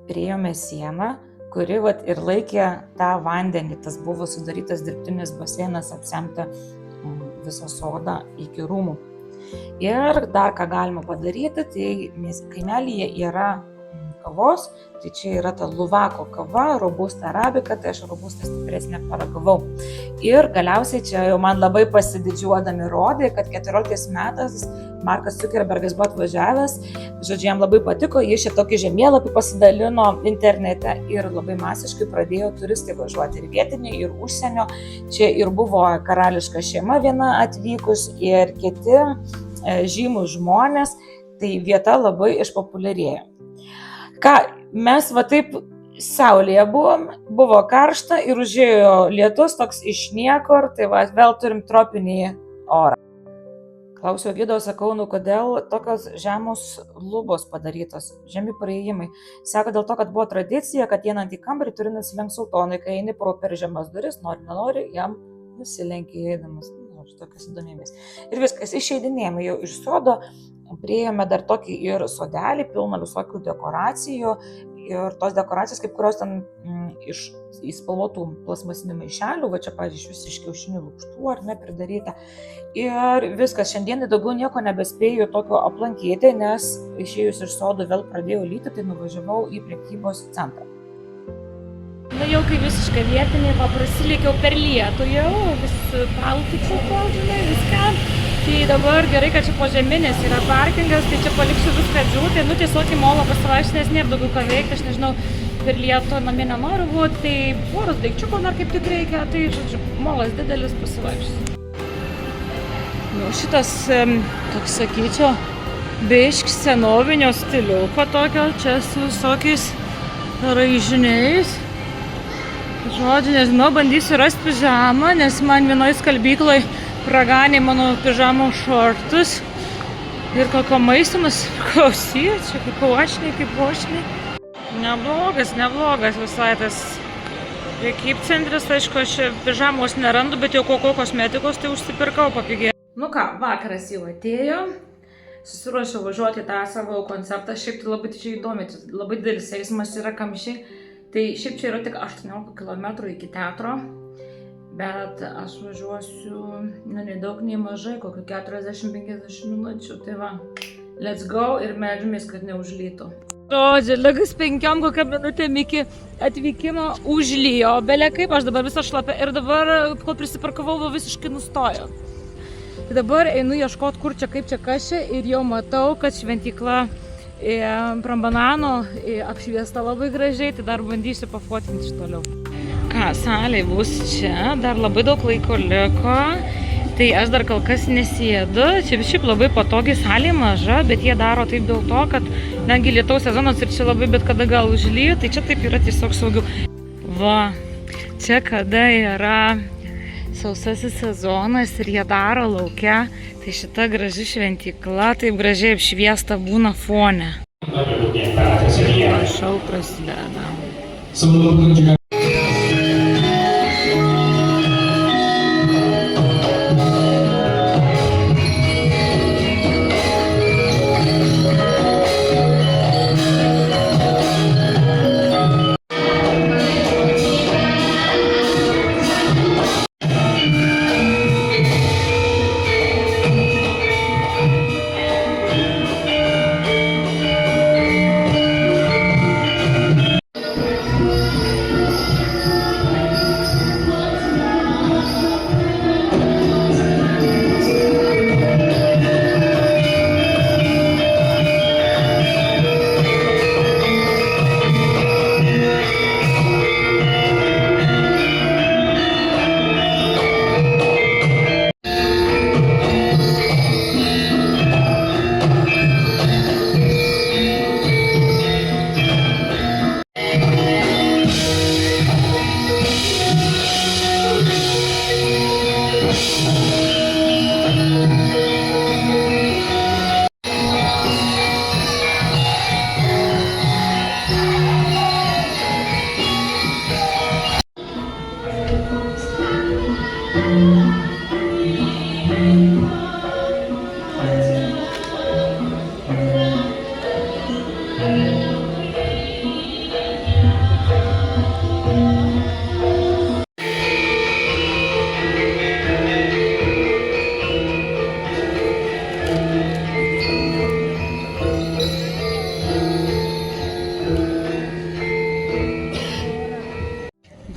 Priėjome sieną, kuri ir laikė tą vandenį, tas buvo sudarytas dirbtinis baseinas apsemti visą sodą iki rūmų. Ir dar ką galima padaryti, tai kaimelyje yra kavos, tai čia yra ta Luvako kava, Robusta Arabica, tai aš Robusta stipresnę paragavau. Ir galiausiai čia jau man labai pasididžiuodami rodė, kad 14 metais Markas Zuckerbergas buvo atvažiavęs, žodžiu, jam labai patiko, jis šitokį žemėlapį pasidalino internete ir labai masiškai pradėjo turistai važiuoti ir vietiniai, ir užsienio. Čia ir buvo karališka šeima viena atvykus ir kiti žymus žmonės, tai vieta labai išpopuliarėjo. Ką, mes va taip saulėje buvo karšta ir užėjo lietus toks iš niekur, tai va vėl turim tropinį orą. Klausiau gido, sakau, kodėl tokios žemos lubos padarytos, žemi praėjimai. Sako, dėl to, kad buvo tradicija, kad einant į kambarį turi nusilenkti sultonai, kai eini pro per žemas duris, nenori, jam nusilenki eidamas. Tokias įdomybės. Ir viskas, išeidinėjame jau iš sodo, priėjome dar tokį ir sodelį, pilną visokių dekoracijų ir tos dekoracijos, kaip kurios ten iš įspalvotų plasmasinių maišelių, va čia, pavyzdžiui, iš kiaušinių lukštų ar ne pridaryta. Ir viskas, šiandienai daugiau nieko nebespėjau tokio aplankyti, nes išėjus iš sodo vėl pradėjau lyti, tai nuvažiavau į prekybos centrą. Na jau kai visiškai vietiniai, prasilėkiau per lietų jau, vis paltičiau po, žinai, viską. Tai dabar gerai, kad čia po žeminės yra parkingas, tai čia paliksiu viską džiūti. Nu tiesiog į molą pasivaikščioti, nes nėra daugiau ką veikti, aš nežinau, per lietų namie nenoriu būti, tai poros daikčiukų dar kaip tik reikia, tai žodžiu, molas didelis pasivaikščioti. Nu šitas, toks sakyčiau, bišk senovinio stiliuko tokio, čia su visokiais raižiniais. Žodžiu, nežinau, bandysiu rasti pižamą, nes man vienoj skalbykloj praganė mano pižamo šortus ir kokio maisto nusiklausyti, čia kaip ošniai. Neblogas visai tas prekybcentris, aišku, aš pižamos nerandu, bet jau koko kosmetikos tai užsipirkau papigiai. Nu ką, vakaras jau atėjo, susiruošiau važiuoti tą savo konceptą, šiaip tai labai įdomi, labai didelis eismas yra kamščiai. Tai šiaip čia yra tik 18 km iki teatro, bet aš važiuosiu, nedaug, nei mažai, kokių 40-50 minučių, tai va, let's go ir meldžiamės, kad neužlytų. Žodžiu, likus 5 kokią minutę iki atvykimo užlyjo, belia kaip aš dabar visą šlapę ir dabar, kol prisiparkavau, visiškai nustojo. Tai dabar einu ieškoti, kur čia, kaip čia, kas čia ir jau matau, kad šventykla Prambanano apšviesta labai gražiai, tai dar bandysiu pafotinti iš toliau. Ką, salė bus čia, dar labai daug laiko liko, tai aš dar kol kas nesėdu, čia šiaip labai patogi salė maža, bet jie daro taip dėl to, kad netgi lietaus sezonas ir čia labai bet kada gal užlyja, tai čia taip yra tiesiog saugiau. Va, čia kada yra sausasis sezonas ir jie daro lauke, tai šita graži šventykla taip gražiai apšviesta būna fone. Šou prasideda.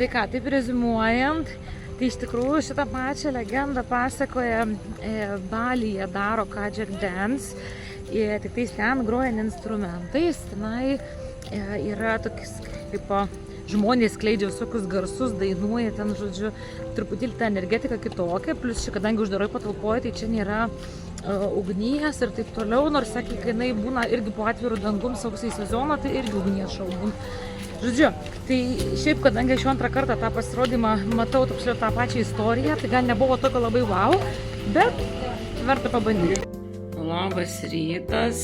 Tai ką, taip reziumuojant, tai iš tikrųjų šitą pačią legendą pasakoja Balyje daro Kajak Dance, tik tais ten grojant instrumentais, tenai yra tokius kaip žmonės skleidžia visokius garsus, dainuoja ten, žodžiu, truputėlį ta energetika kitokia, plus čia, kadangi uždaroj patalpoje, tai čia nėra ugnies ir taip toliau, nors, sakė, kai jinai būna irgi po atvirų dangum sausai sezoną, tai irgi ugnies šou būna. Žodžiu, tai šiaip, kadangi aš jau antrą kartą tą pasirodymą matau tą pačią istoriją, tai gal nebuvo tokio labai wow, bet verta pabandyti. Labas rytas.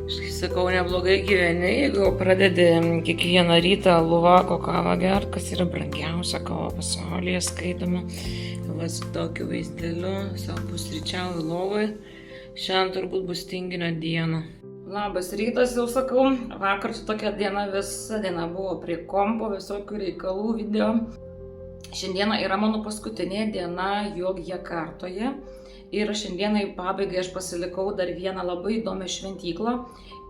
Aš sakau, neblogai gyveni, jeigu pradedi kiekvieną rytą Luvako kavą gert, kas yra brangiausia kava pasaulyje, skaitoma. Va su tokiu vaizdeliu, savo pusryčiauju lovai. Šiandien turbūt bus tinginio diena. Labas rytas, jau sakau. Vakar čia tokia diena, visa diena buvo prie kompo, visokių reikalų video. Šiandieną yra mano paskutinė diena Jogjakartoje. Ir šiandieną į pabaigą aš pasilikau dar vieną labai įdomią šventyklą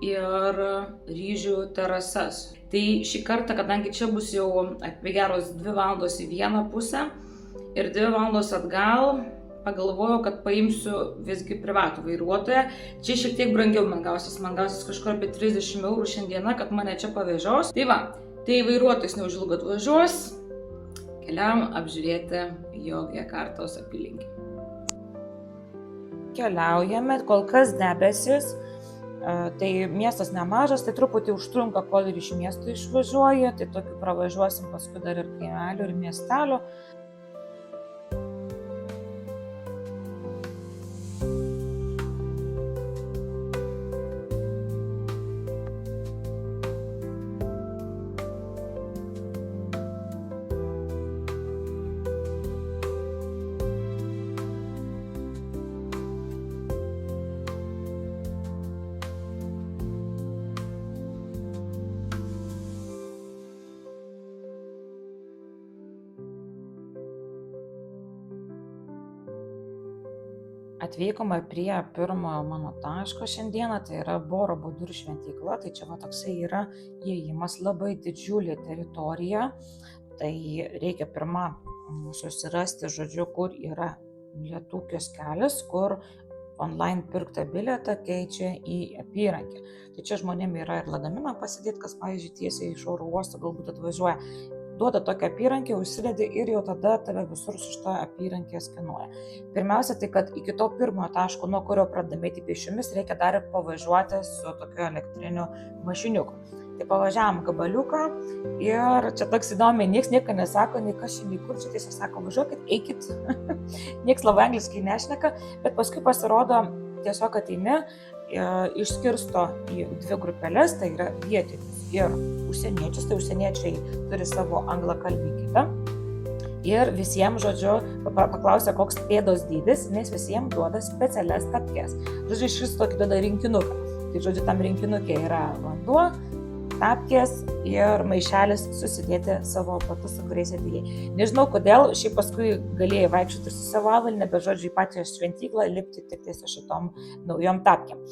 ir ryžių terasas. Tai šį kartą, kadangi čia bus jau apie geros 2 valandos į vieną pusę ir 2 valandos atgal, pagalvojau, kad paimsiu visgi privatų vairuotoją. Čia šiek tiek brangiau man gausis kažkur apie 30 eurų šiandieną, kad mane čia pavežios. Tai va, tai vairuotojas neužilgo atvažiuos, keliam apžiūrėti Jogjakartos apylinkį. Keliaujame, kol kas debesis, tai miestas nemažas, tai truputį užtrunka, kol ir iš miesto išvažiuoja, tai tokiu pravažiuosim paskui dar ir kaimelių ir miestelio. Atvykome prie pirmojo mano taško šiandieną, tai yra Borobudur šventykla, tai čia va toksai yra įėjimas, labai didžiulė teritorija, tai reikia pirmą susirasti, žodžiu, kur yra bilietų kioskelis, kur online pirktą bilietą keičia į apyrankę. Tai čia žmonėm yra ir lagaminą pasidėti, kas, pavyzdžiui, tiesiai iš oro uosto galbūt atvažiuoja. Duoda tokią apyrankę, užsidedi ir jau tada tave visur su šitą apyrankę skenuoja. Pirmiausia, tai kad iki to pirmojo taško, nuo kurio pradedame eiti pėsčiomis, reikia dar ir pavažiuoti su tokiu elektriniu mašiniuku. Tai pavažiavam gabaliuką ir čia toks įdomiai, nieks nieko nesako, nei kas čia, nei kur čia, tiesiog sako, važiuokit, eikit. Nieks labai angliškai nešneka, bet paskui pasirodo tiesiog ateini, išskirsto į 2 grupelės, tai yra vietinius ir užsieniečius, tai užsieniečiai turi savo anglakalbį kitą. Ir visiems, žodžiu, paklausia, koks pėdos dydis, nes visiems duoda specialias tapkes. Žodžiu, iš viso tokį duoda rinkinuką. Tai, žodžiu, tam rinkinukė yra vanduo, tapkės ir maišelis susidėti savo batus, su kuriais atėjai. Nežinau kodėl, šiaip paskui galėjai vaikščioti su savo avalynę, bet, žodžiu, į pačią šventyklą lipti tik tai su šitom naujom tapkėm.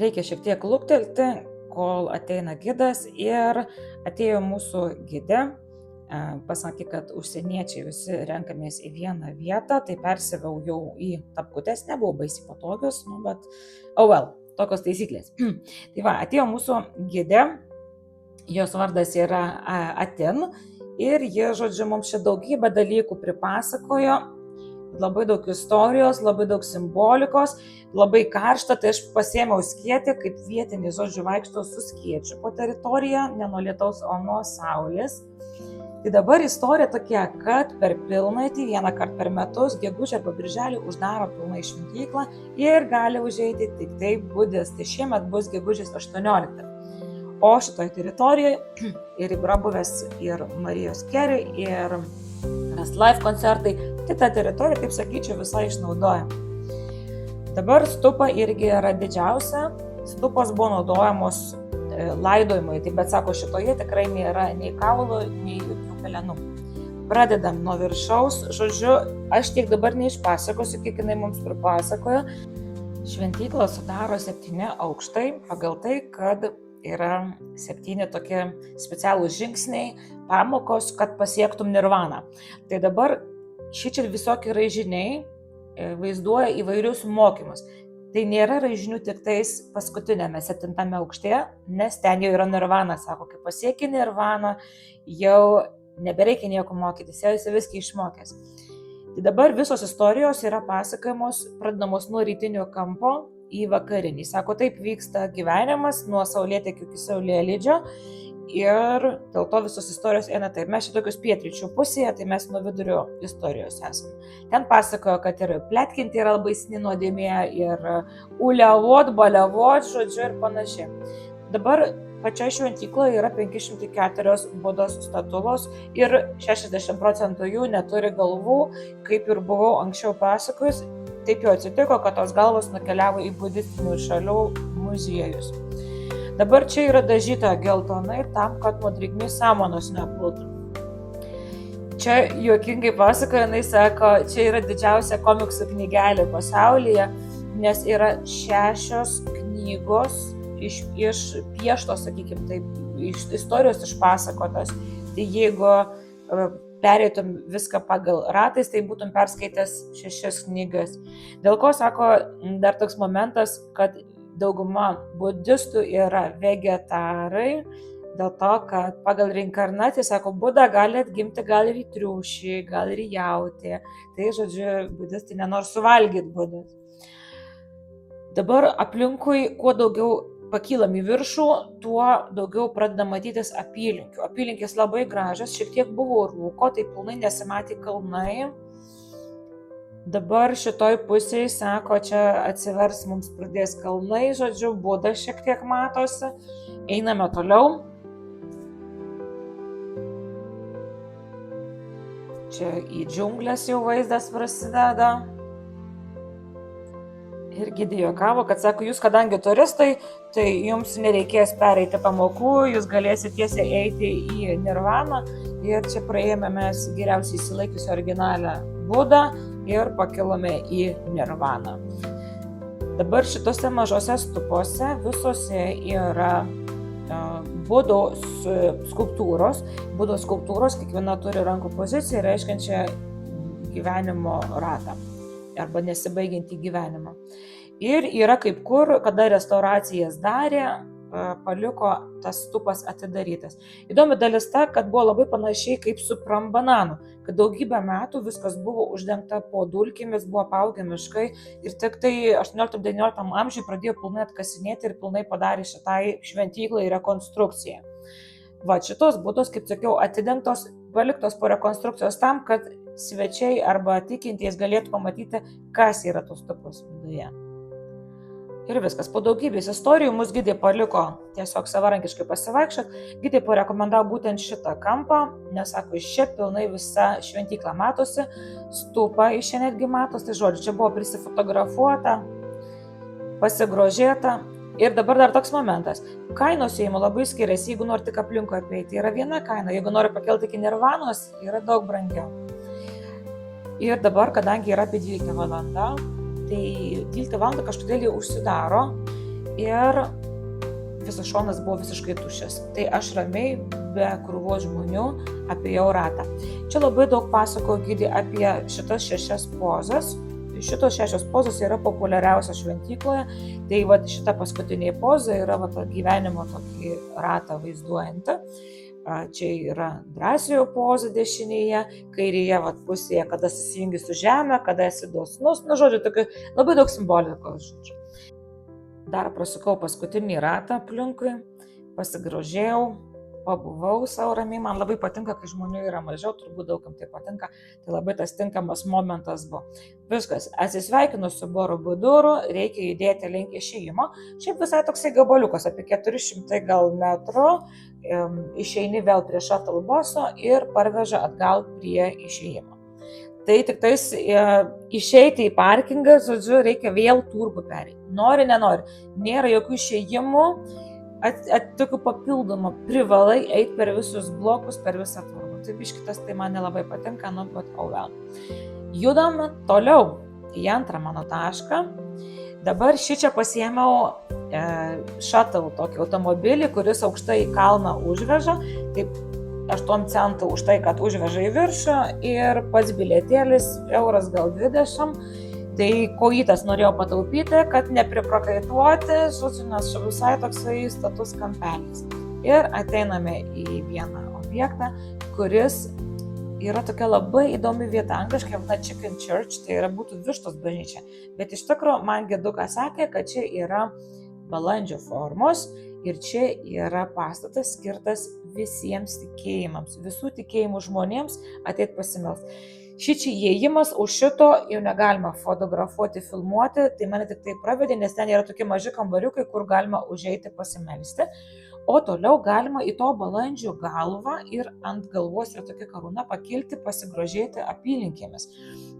Reikia šiek tiek luktelti, kol ateina gidas, ir atėjo mūsų gidė, pasakė, kad užsieniečiai visi renkamės į vieną vietą, tai persiviau jau į tapkutes, nebuvo baisiai patogios, bet tokios taisyklės. Tai va, atėjo mūsų gidė, jos vardas yra Atin, ir jie, žodžiu, mums čia daugybę dalykų pripasakojo, labai daug istorijos, labai daug simbolikos, labai karšta, tai aš pasiėmiau skėtį, kaip vietinis, žodžiu, vaikšto su skėčiu po teritoriją, ne nuo lietaus, o nuo saulės. Tai dabar istorija tokia, kad per pilnaitį, vieną kartą per metus, gegužę arba birželį uždaro pilnai šventyklą ir gali užeiti tik tai budistai. Šiemet bus gegužės 18. O šitoje teritorijoje ir yra buvęs ir Marijos Keri, ir live koncertai, tai ta teritorija, taip sakyčiau, visai išnaudoja. Dabar stupa irgi yra didžiausia, stupos buvo naudojamos laidojimui, tai bet sako, šitoje tikrai nėra nei kaulų, nei jokių pelenų. Pradedam nuo viršaus, žodžiu, aš tiek dabar neišpasakosiu, kiek jinai mums pripasakojo. Šventyklą sudaro 7 aukštai, pagal tai, kad yra 7 tokie specialūs žingsniai, pamokos, kad pasiektum nirvaną. Tai dabar šičia visokie raižiniai vaizduoja įvairius mokymus. Tai nėra raižinių tik tais paskutinėme 7 aukšte, nes ten jau yra nirvana. Sako, kai pasieki nirvaną, jau nebereikia nieko mokytis, jau esi viską išmokęs. Tai dabar visos istorijos yra pasakojamos, pradedamos nuo rytinio kampo į vakarinį. Sako, taip vyksta gyvenimas nuo saulėtekio iki saulėlydžio ir dėl to visos istorijos eina taip. Mes šitokius pietryčių pusėje, tai mes nuo vidurio istorijos esame. Ten pasakojo, kad ir pletkinti yra labai baisi nuodėmė ir uliavot, baliavot, žodžiu ir panašiai. Dabar pačioje šventykloje yra 504 Budos statulos ir 60% jų neturi galvų, kaip ir buvau anksčiau pasakojus. Taip jau atsitiko, kad tos galvos nukeliavo į budistinių šalių muziejus. Dabar čia yra dažyta geltonai tam, kad nuo drėgmės samanos nepultų. Čia juokingai pasakoja, jinai sako, čia yra didžiausia komiksų knygelė pasaulyje, nes yra 6 knygos iš pieštos, sakykime, taip, iš istorijos išpasakotos. Tai jeigu pereitum viską pagal ratais, tai būtum perskaitęs 6 knygas. Dėl ko, sako, dar toks momentas, kad dauguma budistų yra vegetarai, dėl to, kad pagal reinkarnaciją, sako, Buda gali atgimti gal ir į triušį, gal ir į jautį. Tai, žodžiu, budistai nenori suvalgyti Budas. Dabar aplinkui, kuo daugiau pakylam į viršų, tuo daugiau pradeda matytis apylinkių. Apylinkės labai gražios, šiek tiek buvo rūko, tai pilnai nesimatė kalnai. Dabar šitoj pusėje, sako, čia atsivers, mums pradės kalnai, žodžiu, Buda šiek tiek matosi. Einame toliau. Čia į džiunglės jau vaizdas prasideda. Ir gidė juokavo, kad sako, jūs kadangi turistai, tai jums nereikės pereiti pamokų, jūs galėsite tiesiai eiti į nirvaną. Ir čia praėjome mes geriausiai įsilaikiusi originalią Budą ir pakilome į nirvaną. Dabar šitose mažose stupose visose yra Budos skulptūros. Budos skulptūros kiekviena turi rankų poziciją, reiškiančią gyvenimo ratą arba nesibaigiantį gyvenimą. Ir yra kaip kur, kada restauracijas darė, paliko tas stupas atidarytas. Įdomi dalis ta, kad buvo labai panašiai kaip su Prambananu, kad daugybę metų viskas buvo uždengta po dulkėmis, buvo apaugę miškai ir tik tai 18-19 amžiuje pradėjo pilnai atkasinėti ir pilnai padarė šitai šventyklai rekonstrukciją. Va, šitos Budos, kaip sakiau, atidengtos, paliktos po rekonstrukcijos tam, kad svečiai arba tikintys galėtų pamatyti, kas yra tos stupus viduje. Ir viskas. Po daugybės istorijų mus gidė paliko tiesiog savarankiškai pasivaikščiot. Gidė parekomendavo būtent šitą kampą, nes sako, iš čia pilnai visa šventykla matosi, stupa iš čia netgi matosi, tai žodžiu, čia buvo prisifotografuota, pasigrožėta. Ir dabar dar toks momentas. Kainos įėjimo labai skiriasi, jeigu nori tik aplinkui apeiti, yra viena kaina, jeigu nori pakelti iki nirvanos, yra daug brangiau. Ir dabar, kadangi yra apie 12 valandą, tai 12 valandą kažkodėl jau užsidaro ir visas šonas buvo visiškai tuščias. Tai aš ramiai, be krūvos žmonių, apėjau ratą. Čia labai daug pasakojo gidė apie šitas 6 pozas. Šitos 6 pozos yra populiariausios šventykloje. Tai va, šita paskutinė poza yra va, gyvenimo tokį ratą vaizduojanti. Čia yra drąsiojo poza dešinėje, kairėje va, pusėje, kada susijungi su žemė, kada esi dosnus. Nu, žodžiu, tokių labai daug simbolikos. Žodžiu. Dar prasukau paskutinį ratą aplinkui, pasigrožėjau, pabuvau savo ramiai. Man labai patinka, kai žmonių yra mažiau, turbūt daugam tai patinka. Tai labai tas tinkamas momentas buvo. Viskas, atsisveikinu su Borobuduru, reikia judėti link išėjimo. Šiaip visai toksai gabaliukas, apie 400 gal metrų, išeini vėl prie shuttle buso ir parveža atgal prie išėjimo. Tai tik tais išeiti į parkingą, žodžiu, reikia vėl turgų pereiti. Nori, nenori. Nėra jokių išėjimų, tokių papildomų, privalai eiti per visus blokus, per visą turgų. Tai biškitas tai man nelabai patinka, nu, bet oh well. Judam toliau į antrą mano tašką. Dabar šičia pasiėmiau shuttle tokį automobilį, kuris aukštai į kalną užveža, taip 8 centų už tai, kad užveža į viršų ir pats bilietėlis euras gal 20. Tai kojytas norėjau pataupyti, kad nepriprakaituoti, nes visai toksai status kampelis. Ir ateiname į vieną objektą, kuris yra tokia labai įdomi vieta, angliškai vadinama Chicken Church, tai yra būtų vištos bažnyčia. Bet iš tikrųjų man gidukas sakė, kad čia yra balandžio formos ir čia yra pastatas skirtas visiems tikėjimams, visų tikėjimų žmonėms ateit pasimels. Šičia įėjimas, už šito jau negalima fotografuoti, filmuoti, tai mane tik tai pravedė, nes ten yra tokie maži kambariukai, kur galima užeiti pasimelsti. O toliau galima į to balandžio galvą ir ant galvos yra tokia karūna pakilti, pasigrožėti apylinkėmis.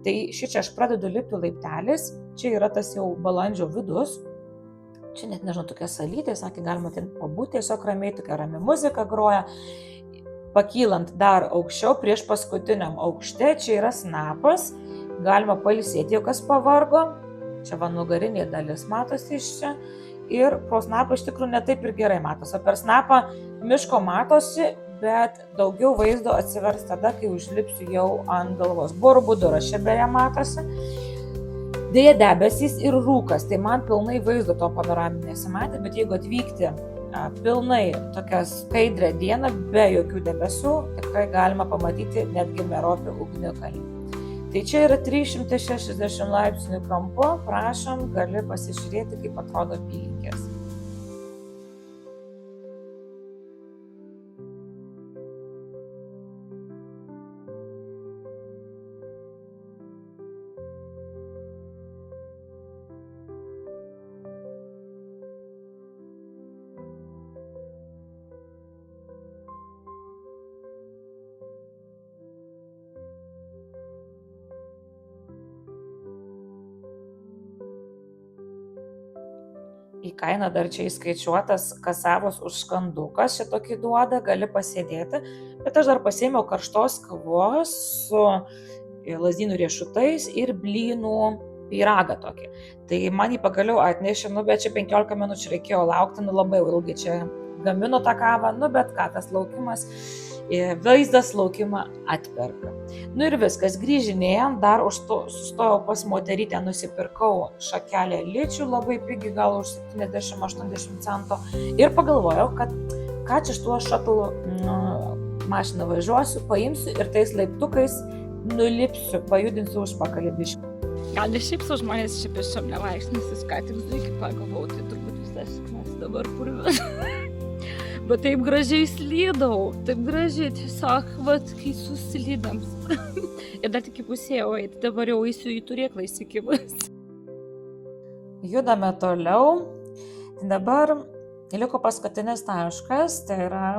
Tai šičia aš pradedu lipti laiptelis, čia yra tas jau balandžio vidus. Čia net nežinau, tokia salytė, sakė, galima ten pabūti, tiesiog ramiai, tokia rami muzika groja. Pakylant dar aukščiau, prieš paskutiniam aukšte, čia yra snapas, galima pailsėti, jau kas pavargo, čia va nugarinė dalis matosi iš čia, ir pro snapą iš tikrųjų netaip ir gerai matosi, o per snapą miško matosi, bet daugiau vaizdo atsivers tada, kai užlipsiu jau ant galvos. Borobuduras čia beje matosi, dėja debesys ir rūkas, tai man pilnai vaizdo to panoraminė nesimatė, bet jeigu atvykti pilnai tokią skaidrę dieną, be jokių debesų, tikrai galima pamatyti netgi Meropio ugnikalnį. Tai čia yra 360 laipsnių kampu, prašom, gali pasižiūrėti, kaip atrodo apylinkės. Į kainą dar čia įskaičiuotas kasavos už skandukas, šitokį duoda, gali pasėdėti, bet aš dar pasiėmiau karštos kavos su lazdynų riešutais ir blynų pyragą tokį. Tai man jį pagaliau atnešė, bet čia 15 minučių reikėjo laukti, labai ilgai čia gamino tą kavą, bet ką, tas laukimas, vaizdas laukimą atperka. Ir viskas, grįžinėjant, dar sustojau pas moterytę, nusipirkau šakelę ličių, labai pigi, gal už 70-80 centų, ir pagalvojau, kad ką čia šituo šatulu mašiną važiuosiu, paimsiu ir tais laiptukais nulipsiu, pajudinsiu užpakalį biškį. Gal ne šiaip su žmonės čia pėsčiom nevaikščios, nes vis ką tik zuikį pagalvojau, tai turbūt visas šiknas dabar purvės. Bet taip gražiai slydau, taip gražiai, tiesiog, kai suslydams. Ir dar tik įpusėjau eiti, dabar jau eisiu į turėklą įsikimus. Judame toliau. Dabar liko paskutinis taškas, tai yra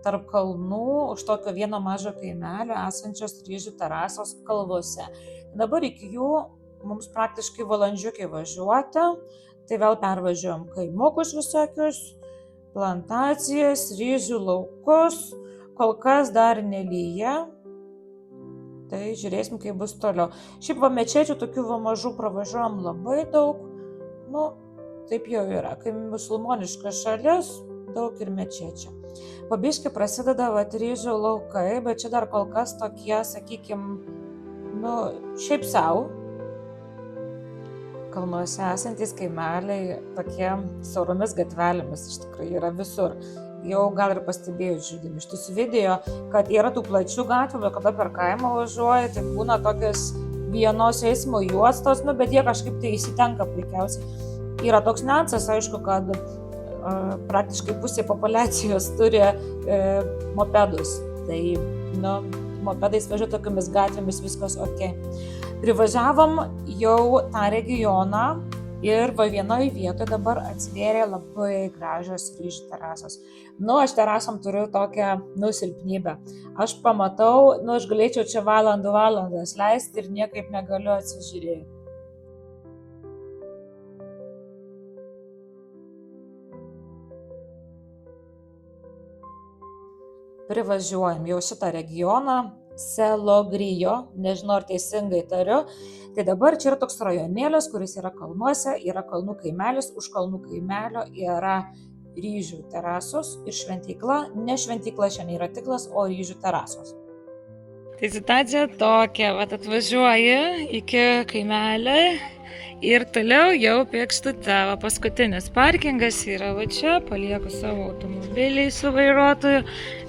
tarp kalnų, už tokio vieno mažo kaimelio esančios Ryžių terasos kalvose. Dabar iki jų mums praktiškai valandžiukai važiuoti, tai vėl pervažiuojam kaimukus visokius, plantacijas, ryžių laukus, kol kas dar nelyja, tai žiūrėsim, kaip bus toliau. Šiaip mečečių tokių mažų pravažiuojam labai daug, taip jau yra, kai musulmoniška šalis, daug ir mečečių. Pabiškai prasideda ryžių laukai, bet čia dar kol kas tokie, sakykim, šiaip savo. Kalnuose esantys kaimeliai tokie siauromis gatvelėmis iš tikrųjų yra visur. Jau gal ir pastebėjau žiūrėdami šitus video, kad yra tų plačių gatvių, bet kada per kaimą važiuoja, tai būna tokios vienos eismo juostos, bet jie kažkaip tai įsitenka puikiausiai. Yra toks niuansas, aišku, kad praktiškai pusė populiacijos turi mopedus. Tai, mopedais važiuoja tokiamis gatvėmis, viskas ok. Privažiavom jau tą regioną ir vienoje vietoje dabar atsivėrė labai gražios ryžių terasos. Aš terasom turiu tokią silpnybę. Aš pamatau, aš galėčiau čia valandas leisti ir niekaip negaliu atsižiūrėti. Privažiuojam jau šitą regioną, Selogrijo, nežinau ar teisingai tariu. Tai dabar čia yra toks rajonėlis, kuris yra kalnuose, yra kalnų kaimelis, už kalnų kaimelio yra ryžių terasos ir šventykla. Ne šventykla šiandien yra tiklas, o ryžių terasos. Tai situacija tokia, vat atvažiuoji iki kaimelio ir toliau jau Pėkštute. Paskutinis parkingas yra va čia, palieku savo automobilį su vairuotoju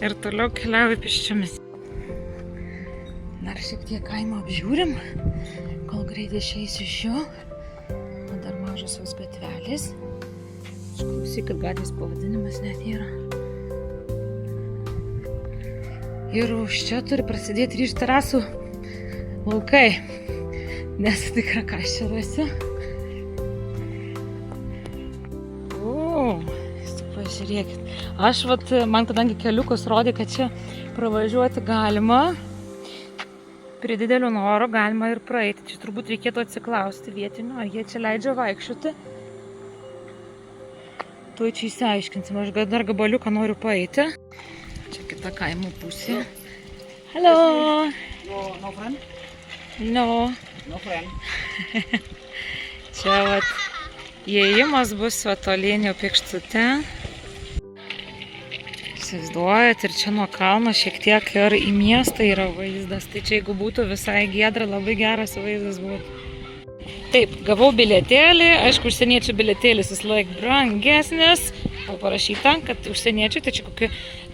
ir toliau keliauju pėsčiomis. Dar šiek tiek kaimo apžiūrim, kol greit išeisiu iš jo. O dar mažosios gatvelės. Išklausyk, kad gatvės pavadinimas net yra. Ir už čia turi prasidėti ryžių terasų laukai. Nesu tikra, ką aš čia rasiu. Pažiūrėkit. Man kadangi keliukus rodė, kad čia pravažiuoti galima, prie didelio noro galima ir praeiti. Čia turbūt reikėtų atsiklausti vietinių, ar jie čia leidžia vaikščioti. Tuoj čia išsiaiškinsim, aš dar gabaliuką noriu paeiti. Čia kita kaimo pusė. Hello! No friend? No. No friend. Čia vat įėjimas bus Svatolinio Pėkštute. Įsivaizduojat, ir čia nuo kalno šiek tiek ir į miestą yra vaizdas. Tai čia jeigu būtų visai giedra, labai geras vaizdas būtų. Taip, gavau bilietėlį. Aišku, užsieniečių bilietėlis vis laik brangesnis. Parašyta, kad užsieniečiai, tai čia kokį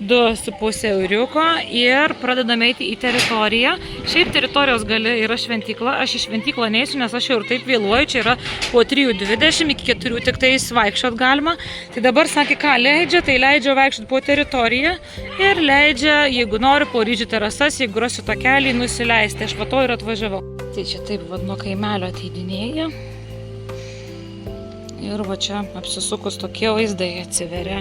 2,5 euriuko ir pradedame eiti į teritoriją. Šiaip teritorijos gale yra šventykla, aš į šventyklą neįsiu, nes aš jau ir taip vėluoju, čia yra po 3:20 iki 4 tik tais vaikščiot galima. Tai dabar sakė, ką leidžia, tai leidžia vaikščiot po teritoriją ir leidžia, jeigu nori, po ryžių terasas, jeigu rasiu takelį, nusileisti. Aš va to ir atvažiavau. Tai čia taip vad nuo kaimelio ateidinėja. Ir va čia apsisukus tokie vaizdai atsiveria.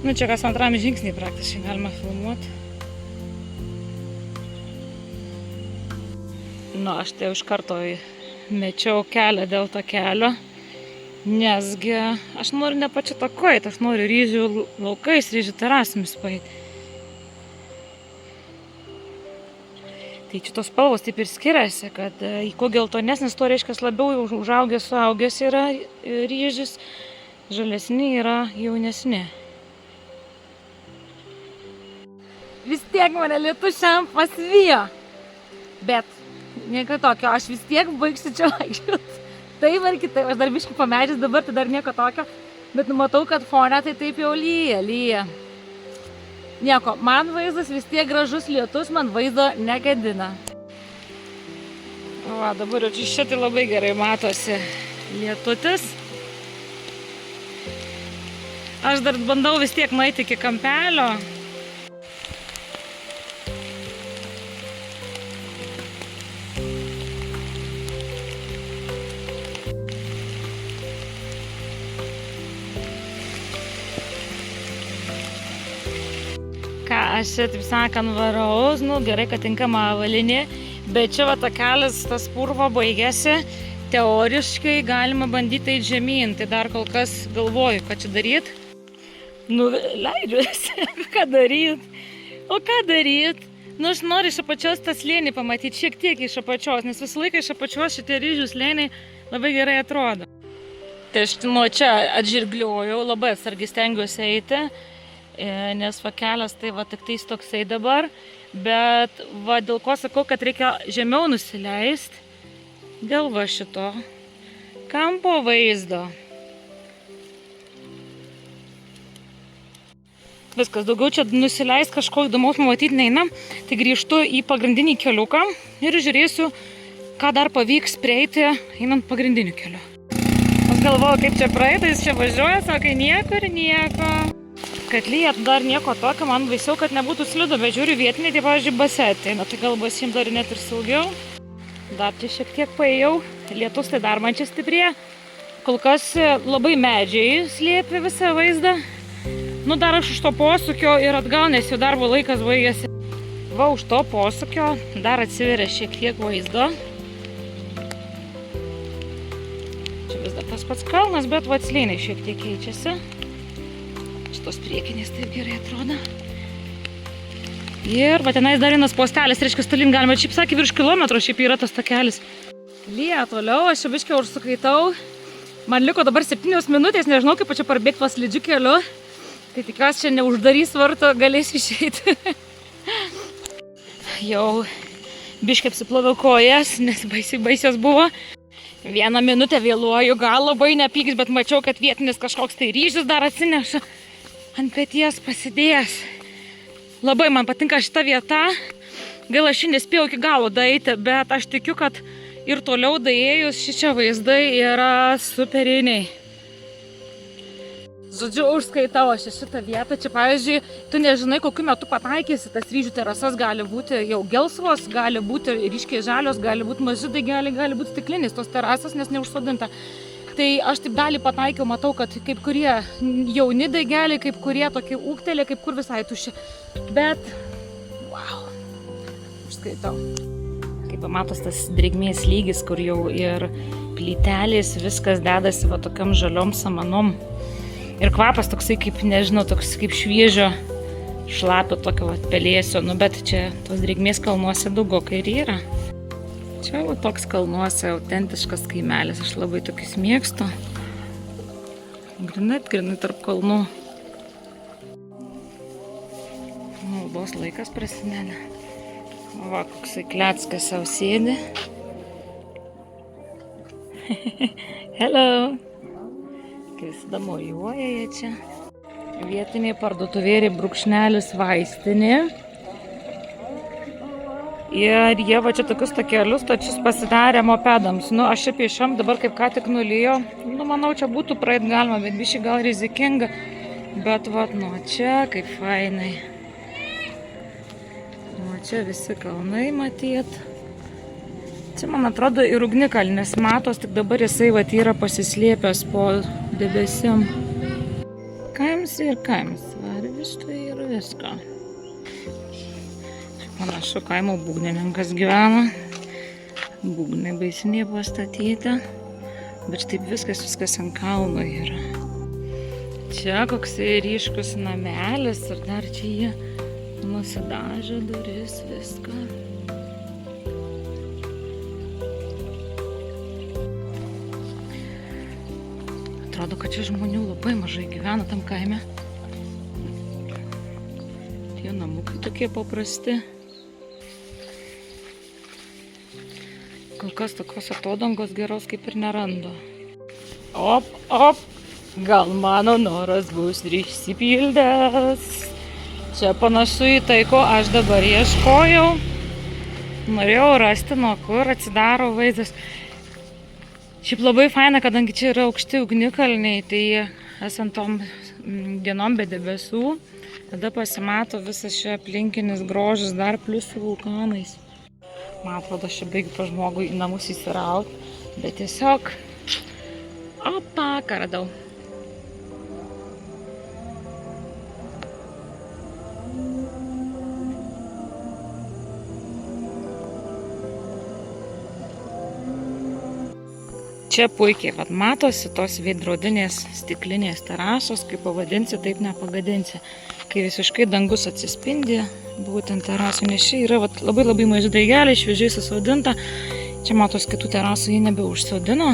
Nu čia kas antram žingsnį praktiškai galima filmuoti. Nu aš tai iš karto mečiau kelią dėl to kelio. Nesgi aš noriu ne pačiu taku eit, aš noriu ryžių laukais, ryžių terasomis paeiti. Tai šitos spalvos taip ir skiriasi, kad kuo geltonesnis, to reiškia labiau užaugęs, suaugęs yra ryžis, žalesni yra jaunesni. Vis tiek mane lietus šiandien pasvijo, bet nieko tokio, aš vis tiek baigsiu čia vaikščiot. Taip ar kitaip, aš dar biškį pamedžius dabar, tai dar nieko tokio, bet matau, kad fone tai taip jau lyja. Nieko, man vaizdas vis tiek gražus, lietus man vaizdo negadina. Va, dabar jau čia tai labai gerai matosi lietutis. Aš dar bandau vis tiek nueiti iki kampelio. Aš čia, taip sakant, varaus, gerai, kad tinkama avalinė, bet čia va takelis, tas purvo baigėsi, teoriškai galima bandyti eiti žemyn, tai dar kol kas galvoju, ką čia daryt. Leidžiuosi, ką daryt, o ką daryt? Aš noriu iš apačios tą slėnį pamatyti, šiek tiek iš apačios, nes visą laiką iš apačios šitie ryžių slėniai labai gerai atrodo. Tai aš nuo čia atžirgliuoju, labai atsargiai stengiuosi eiti. Nes va kelias tai va tik tais toksai dabar, bet va dėl ko sakau, kad reikia žemiau nusileisti, dėl va šito kampo vaizdo. Viskas, daugiau čia nusileist kažko įdomaus matyti neinam, tai grįžtu į pagrindinį keliuką ir žiūrėsiu, ką dar pavyks prieiti einant pagrindiniu keliu. Aš galvoju, kaip čia praeiti, jis čia važiuoja, sakai nieko ir nieko. Kad lyja dar nieko tokio, man baisiau, kad nebūtų slidu, bet žiūriu vietiniai, tai pavyzdžiui, base ateina, tai gal basim dar net ir saugiau. Dar čia šiek tiek paėjau, lietus tai dar man čia stiprėja. Kol kas labai medžiai slėpia visą vaizdą. Dar aš už to posūkio ir atgal, nes jau darbo laikas baigėsi. Va, už to posūkio dar atsiveria šiek tiek vaizdo. Čia vis dar tas pats kalnas, bet va slėniai šiek tiek keičiasi. Šitos priekinės taip gerai atrodo. Ir va tenais dar vienas postelis, reiškia, stalin galima, šiaip sakė, virš kilometro šiaip yra tas takelis. Lyja toliau, aš čia biškai užsukaitau. Man liko dabar 7 minutės, nežinau, kaip čia parbėgti pas slidžiu keliu. Tai tikiuosi, čia neuždarys varto, galėsiu išeiti. Jau biškai apsiploviau kojas, nes baisios buvo. 1 minutę vėluoju, gal labai nepyks, bet mačiau, kad vietinis kažkoks tai ryžius dar atsineša ant peties pasidėjęs. Labai man patinka šita vieta. Gaila, aš nespėjau iki galo daeiti, bet aš tikiu, kad ir toliau daėjus šičia vaizdai yra superiniai. Žodžiu, užskaitau aš šitą vietą. Čia, pavyzdžiui, tu nežinai, kokiu metu pataikysi. Tas ryžių terasas gali būti jau gelsvos, gali būti ryškiai žalios, gali būti maži daigeliai, gali būti stiklinis tos terasas, nes neužsodinta. Tai aš taip dalį pataikiau, matau, kad kaip kurie jauni daigeliai, kaip kurie tokie ūgtelė, kaip kur visai tuščia. Bet, wow, užskaitau. Kaip pamatos tas drėgmės lygis, kur jau ir plytelės, viskas dedasi va tokiam žaliom samanom. Ir kvapas toksai kaip, nežinau, toks kaip šviežio šlapio tokio pelėsio, nu bet čia tos drėgmės kalnuose daugokai ir yra. Čia jau toks kalnuose autentiškas kaimelis, aš labai tokius mėgstu. Grinai tarp kalnų. Maldos laikas prasideda. Va, koksai kleckas sau sėdi. Hello! Kai visada mojuoja jie čia. Vietiniai parduotuvėliai brūkšnelis vaistinė. Ir jie va čia tokius takelius, tačius pasidarė mopedams. Nu, aš čia piešiam dabar kaip ką tik nulijo. Nu, manau, čia būtų praeit galima, bet biškai gal rizikinga. Bet va, nu, čia kaip fainai. O čia visi kalnai matyt. Čia, man atrodo, ir ugnikalnis matos, tik dabar jisai va yra pasislėpęs po debesim. Kaims ir kaims, varviškai ir viską. Panašu, kaimo būgnininkas gyvena. Būgnai baisiniai pastatyti. Bet štaip viskas ant kalno yra. Čia koksai ryškus namelis ir dar čia jie nusidažė duris, viską. Atrodo, kad čia žmonių labai mažai gyvena tam kaime. Tie namukai tokie paprasti. Kol kas tokios atodangos geros kaip ir nerandu. Op, gal mano noras bus išsipildęs. Čia panašu į tai, ko aš dabar ieškojau. Norėjau rasti, nuo kur atsidaro vaizdas. Šiaip labai faina, kadangi čia yra aukšti ugnikalniai, tai esant tom dienom be debesų, tada pasimato visas čia aplinkinis grožis, dar plius su vulkanais. Man atrodo, aš baigiu pa žmogui į namus įsiraut, bet tiesiog, opa, ką radau. Čia puikiai vat matosi tos veidrodinės stiklinės terasos, kaip pavadinsi, taip nepagadinsi. Kai visiškai dangus atsispindi, būtent terasų, nes čia yra vat labai maži daigeliai, šviežiai susodinta. Čia matos kitų terasų jie nebeužsodino.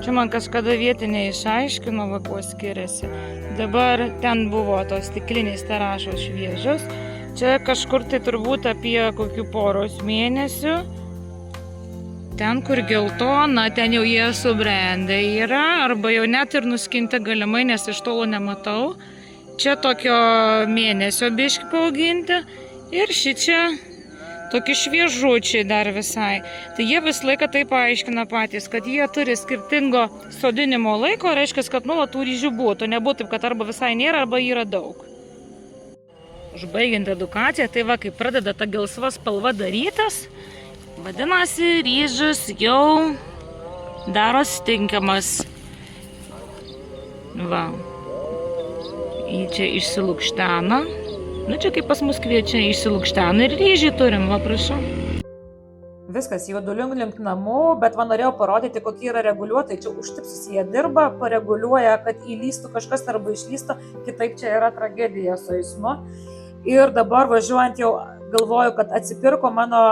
Čia man kažkada vietiniai išaiškino, va, kuo skiriasi. Dabar ten buvo tos stiklinės terasos šviežios. Čia kažkur tai turbūt apie kokių poros mėnesių. Ten, kur geltona, ten jau jie subrendę yra, arba jau net ir nuskinti galimai, nes iš tolo nematau. Čia tokio mėnesio biškį paauginti ir šičia tokie šviežučiai dar visai. Tai jie visą laiką taip paaiškina patys, kad jie turi skirtingo sodinimo laiko, reiškia, kad nuolat tų ryžių būtų. Nebūtų taip, kad arba visai nėra, arba yra daug. Užbaigiant edukaciją, tai va, kai pradeda ta gelsva spalva darytas, vadinasi, ryžius jau daros tinkamas. Va. Jį čia išsilukštena. Nu čia kaip pas mus kviečia išsilukštena ir ryžį turim, va prašau. viskas, judu link namų, bet man norėjau parodyti, kokie yra reguliuotojai. Čia užtipsus jie dirba, pareguliuoja, kad įlystų kažkas arba išlystų, kitaip čia yra tragedija su eismu. Ir dabar važiuojant jau galvoju, kad atsipirko mano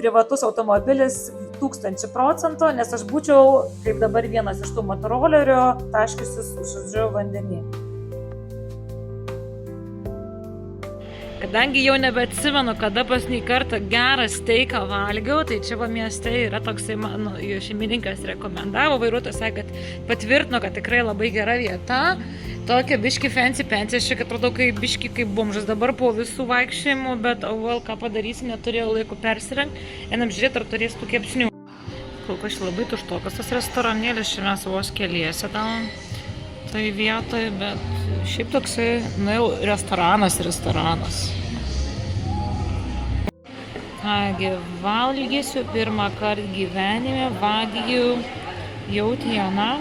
privatus automobilis 1000%, nes aš būčiau, kaip dabar vienas iš tų motorolerių, taškiusis, žodžiu, vandenį. Kadangi jau nebeatsimenu, kada pasnį kartą gerą steiką valgiau, tai čia va mieste yra toksai, mano šeimininkas rekomendavo, vairuotojas sakė, kad patvirtino, kad tikrai labai gera vieta. Tokia biški fancy, aš čia atrodo, kaip biški kaip bomžas dabar po visų vaikščiojimų, bet ką padarysi, neturėjau laiko persirengti, einam žiūrėti, ar turės tų kepsnių. Kol kas labai tuštokas tas restoranėlis, čia mes vos keliese tam tai vietoj, bet šiaip toksai, jau restoranas. Kągi, valgysiu pirmą kartą gyvenime Wagyu jautieną.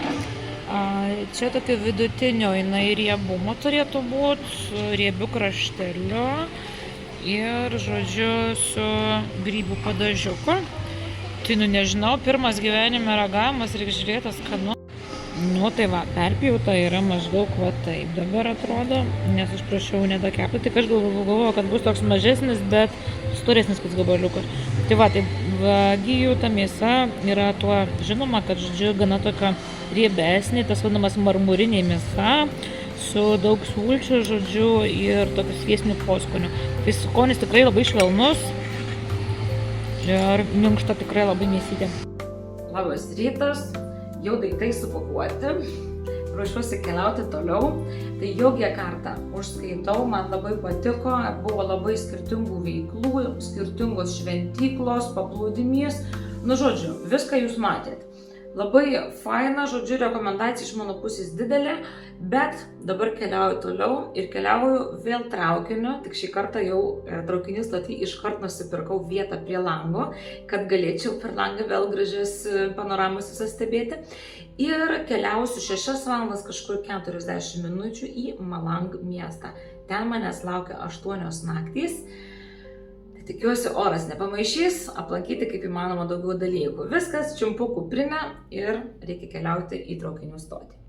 Čia tokio vidutinio, jinai riebumo turėtų būti, riebių krašteliu ir, žodžiu, su grybų padažiuku. Tai, nežinau, pirmas gyvenime ragavimas, reikia žiūrėti, skanu. Tai va, perpjauta yra maždaug va taip dabar atrodo, nes aš prašiau nedakepti, tik aš galvoju, kad bus toks mažesnis, bet storesnis kaip gabaliukas. Tai va, tai Wagyu ta mėsa yra tuo žinoma, kad, žodžiu, gana tokia riebesnė, tas vadinamas marmurinė mėsa, su daug sulčių, žodžiu, ir tokiu sviesniu poskoniu. Tai skonis tikrai labai švelnus ir minkšta tikrai labai mėsytė. Labas rytas. Jau daiktai supakuoti, ruošiuosi keliauti toliau. Tai jau Jakartą užskaitau, man labai patiko, buvo labai skirtingų veiklų, skirtingos šventyklos, paplūdimys. Žodžiu, viską jūs matėt. Labai faina, žodžiu, rekomendacija iš mano pusės didelė, bet dabar keliauju toliau ir keliauju vėl traukiniu, tik šį kartą jau traukinių stotį iškart nusipirkau vietą prie lango, kad galėčiau per langą vėl gražias panoramas visas stebėti. Ir keliausiu 6 valandas kažkur 40 minučių į Malang miestą. Ten manęs laukia 8 naktys. Tikiuosi, oras nepamaišys, aplankyti kaip įmanoma daugiau dalykų. Viskas, čiumpu kuprinę ir reikia keliauti į traukinių stotį.